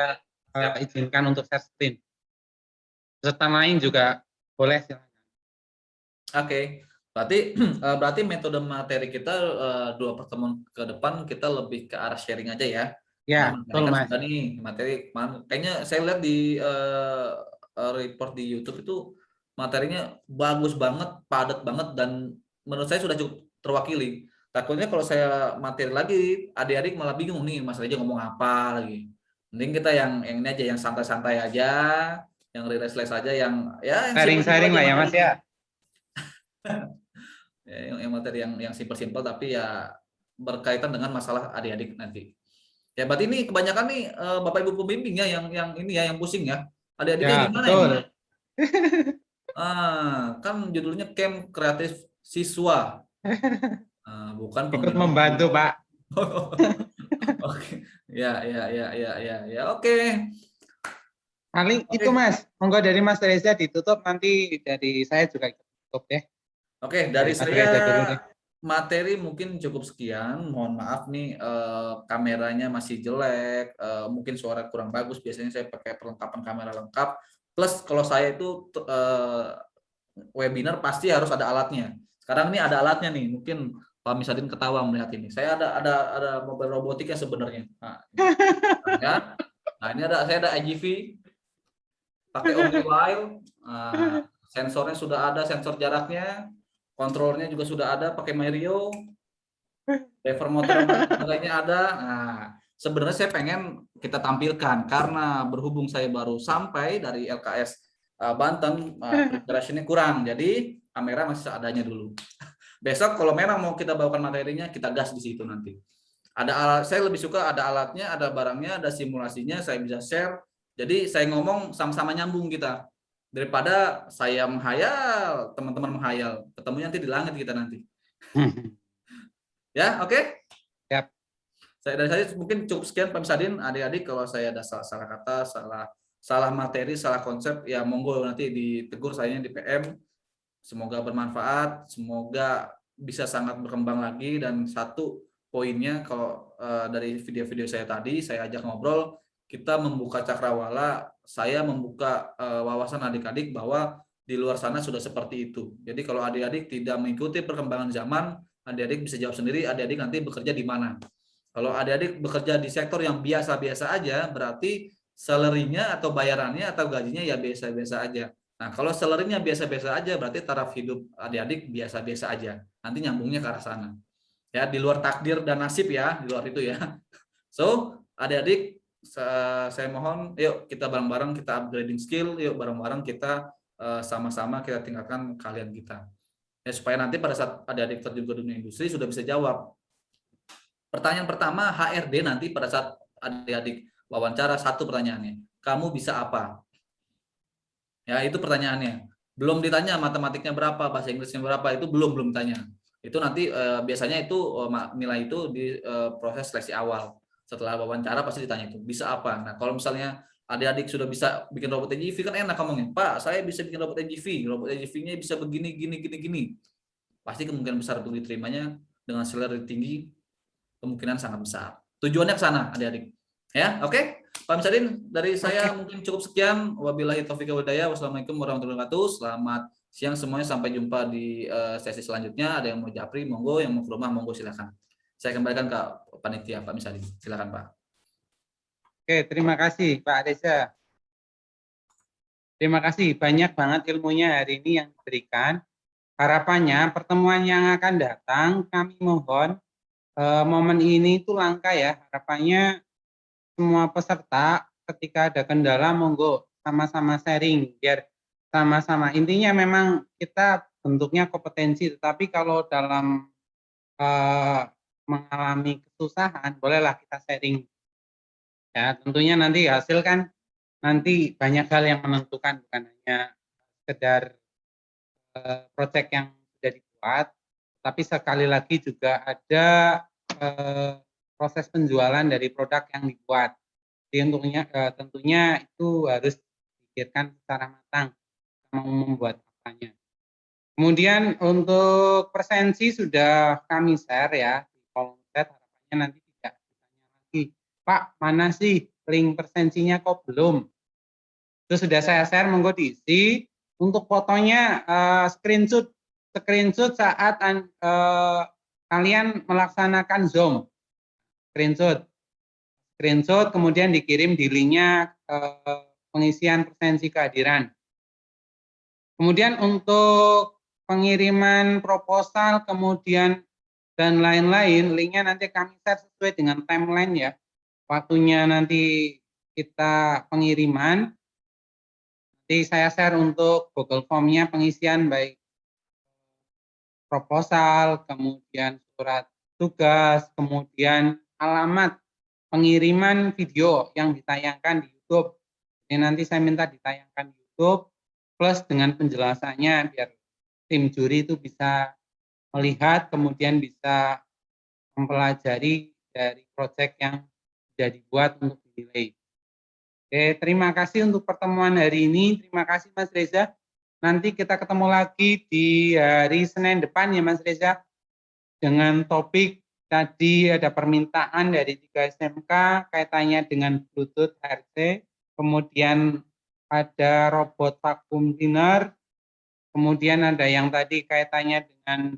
Siap. izinkan untuk share screen. Peserta lain juga boleh silakan. Oke. Berarti metode materi kita 2 pertemuan ke depan kita lebih ke arah sharing aja ya. Ya, Karena betul materi kan Mas. sudah nih materi kayaknya saya lihat di report di YouTube itu materinya bagus banget, padat banget, dan menurut saya sudah cukup terwakili. Takutnya kalau saya materi lagi, adik-adik malah bingung nih Mas Reja ngomong apa lagi. Mending kita yang ini aja, yang santai-santai aja, yang relax-relax aja, yang yang Sharing-sharing simpel-simpel aja lah ya Mas materinya. ya. Ya, yang materi yang simpel-simpel tapi ya berkaitan dengan masalah adik-adik nanti. Ya berarti ini kebanyakan nih Bapak Ibu pembimbing ya yang ini ya yang pusing ya. Adik-adiknya Ya, gimana betul. ini? Kan judulnya Camp Kreatif Siswa. Bukan Ikut pembimbing. membantu Pak. Oke. Ya, oke. Paling itu Mas, monggo dari Mas Reza ditutup, nanti dari saya juga tutup ya. Oke, dari Mas Reza dulu deh. materi mungkin cukup sekian. Mohon maaf nih kameranya masih jelek, mungkin suara kurang bagus. Biasanya saya pakai perlengkapan kamera lengkap. Plus kalau saya itu webinar pasti harus ada alatnya. Sekarang ini ada alatnya nih. Mungkin Pak Misadin ketawa melihat ini. Saya ada mobil robotik ya sebenarnya. Nah, ini saya ada IGV pakai OmniWire. Sensornya sudah ada, sensor jaraknya. Kontrolnya juga sudah ada pakai Mario, driver motor lainnya ada. Nah, sebenarnya saya pengen kita tampilkan karena berhubung saya baru sampai dari LKS Banten, preparationnya kurang, jadi kamera masih seadanya dulu. Besok kalau memang mau kita bawakan materinya, kita gas di situ nanti. Ada alat, saya lebih suka ada alatnya, ada barangnya, ada simulasinya, saya bisa share. Jadi saya ngomong sama-sama nyambung kita. Daripada saya menghayal, teman-teman menghayal, ketemunya nanti di langit kita nanti. Ya, oke? Siap. Dari saya mungkin cukup sekian Pak Misadin. Adik-adik kalau saya ada salah kata, salah materi, salah konsep, ya monggo nanti ditegur saya di PM. Semoga bermanfaat, semoga bisa sangat berkembang lagi. Dan satu poinnya kalau dari video-video saya tadi, saya ajak ngobrol, kita membuka cakrawala, saya membuka wawasan adik-adik bahwa di luar sana sudah seperti itu. Jadi kalau adik-adik tidak mengikuti perkembangan zaman, adik-adik bisa jawab sendiri, adik-adik nanti bekerja di mana. Kalau adik-adik bekerja di sektor yang biasa-biasa aja, berarti salary-nya atau bayarannya atau gajinya ya biasa-biasa aja. Nah, kalau salary-nya biasa-biasa aja, berarti taraf hidup adik-adik biasa-biasa aja. Nanti nyambungnya ke arah sana. Ya, di luar takdir dan nasib ya, di luar itu ya. So, adik-adik, saya mohon, yuk kita bareng-bareng kita upgrading skill, yuk bareng-bareng kita sama-sama kita tingkatkan kalian kita. Ya, supaya nanti pada saat adik-adik terjun ke dunia industri sudah bisa jawab. Pertanyaan pertama HRD nanti pada saat adik-adik wawancara, satu pertanyaannya, kamu bisa apa? Ya, itu pertanyaannya. Belum ditanya matematiknya berapa, bahasa Inggrisnya berapa, itu belum tanya. Itu nanti biasanya itu nilai itu di proses seleksi awal. Setelah wawancara pasti ditanya itu, bisa apa? Nah, kalau misalnya adik-adik sudah bisa bikin robot AGV kan enak ngomongnya, Pak, saya bisa bikin robot AGV-nya bisa begini, gini. Pasti kemungkinan besar untuk diterimanya dengan salary tinggi, kemungkinan sangat besar. Tujuannya ke sana, adik-adik. Ya, oke? Pak Misadin, dari saya mungkin cukup sekian. Wabillahi taufiq wal hidayah. Wassalamualaikum warahmatullahi wabarakatuh. Selamat siang semuanya. Sampai jumpa di sesi selanjutnya. Ada yang mau japri, monggo. Yang mau ke rumah, monggo silakan. Saya kembalikan ke panitia Pak Misadin. Silakan Pak. Oke, terima kasih Pak Reza. Terima kasih, banyak banget ilmunya hari ini yang diberikan. Harapannya pertemuan yang akan datang kami mohon momen ini itu langka ya. Harapannya semua peserta ketika ada kendala monggo sama-sama sharing biar sama-sama. Intinya memang kita bentuknya kompetensi, tetapi kalau dalam mengalami kesusahan bolehlah kita sharing. Ya, tentunya nanti hasil kan nanti banyak hal yang menentukan, bukan hanya sekedar proyek yang sudah dibuat, Tapi sekali lagi juga ada proses penjualan dari produk yang dibuat. Jadi tentunya itu harus dipikirkan secara matang mau membuat apanya. Kemudian untuk presensi sudah kami share ya di kolom chat, harapannya nanti tidak ditanya lagi, Pak mana sih link presensinya kok belum? Itu sudah saya share, monggo diisi. Untuk fotonya screenshot saat kalian melaksanakan Zoom. Screenshot kemudian dikirim di linknya pengisian presensi kehadiran. Kemudian untuk pengiriman proposal kemudian dan lain-lain, linknya nanti kami share sesuai dengan timeline ya. Waktunya nanti kita pengiriman. Nanti saya share untuk Google Form-nya pengisian baik proposal, kemudian surat tugas, kemudian alamat pengiriman video yang ditayangkan di YouTube. Jadi nanti saya minta ditayangkan di YouTube plus dengan penjelasannya biar tim juri itu bisa melihat kemudian bisa mempelajari dari proyek yang sudah dibuat untuk dinilai. Oke, terima kasih untuk pertemuan hari ini. Terima kasih Mas Reza. Nanti kita ketemu lagi di hari Senin depan ya Mas Reza. Dengan topik tadi ada permintaan dari 3 SMK kaitannya dengan Bluetooth HRC. Kemudian ada robot vacuum cleaner. Kemudian ada yang tadi kaitannya dengan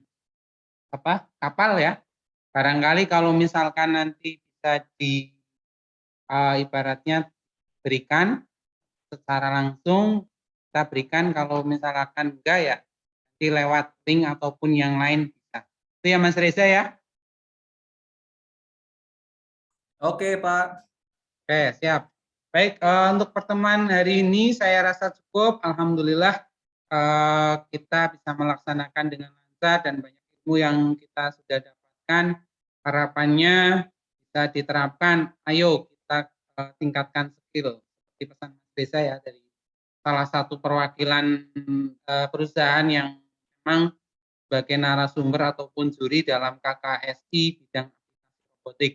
kapal ya. Barangkali kalau misalkan nanti bisa di ibaratnya berikan secara langsung, kita berikan, kalau misalkan enggak ya nanti lewat link ataupun yang lain bisa. Itu ya Mas Reza ya. Oke Pak. Oke, siap. Baik, untuk pertemuan hari ini saya rasa cukup. Alhamdulillah kita bisa melaksanakan dengan lancar dan banyak ilmu yang kita sudah dapatkan. Harapannya bisa diterapkan. Ayo kita tingkatkan skill. Seperti pesan Mas Reza ya dari salah satu perwakilan perusahaan yang memang sebagai narasumber ataupun juri dalam KKSI bidang aplikasi robotik.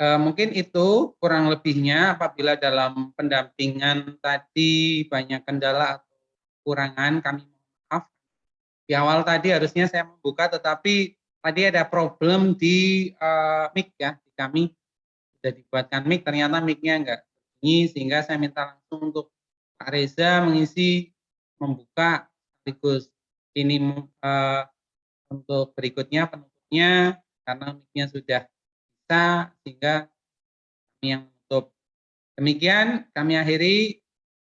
Mungkin itu kurang lebihnya. Apabila dalam pendampingan tadi banyak kendala atau kekurangan, kami mohon maaf. Di awal tadi harusnya saya membuka, tetapi tadi ada problem di mic ya, di kami sudah dibuatkan mic, ternyata mic-nya enggak bunyi, sehingga saya minta langsung untuk Pak Reza mengisi, membuka sekaligus ini untuk berikutnya penutupnya, karena mic-nya sudah bisa, sehingga kami yang menutup. Demikian kami akhiri.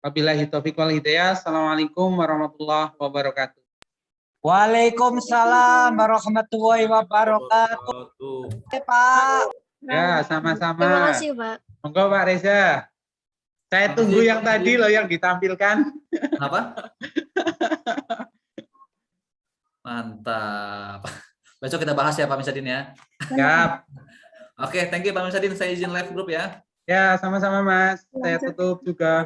Wabillahi taufiq wal hidayah. Assalamualaikum warahmatullahi wabarakatuh. Waalaikumsalam warahmatullahi wabarakatuh. Pak. Ya, sama-sama. Terima kasih, Pak. Monggo Pak Reza. Saya tunggu yang tadi loh yang ditampilkan. Apa? Mantap. Besok kita bahas ya Pak Misadin ya. Siap. Oke, thank you Pak Misadin. Saya izin live group ya. Ya, sama-sama Mas. Saya tutup juga.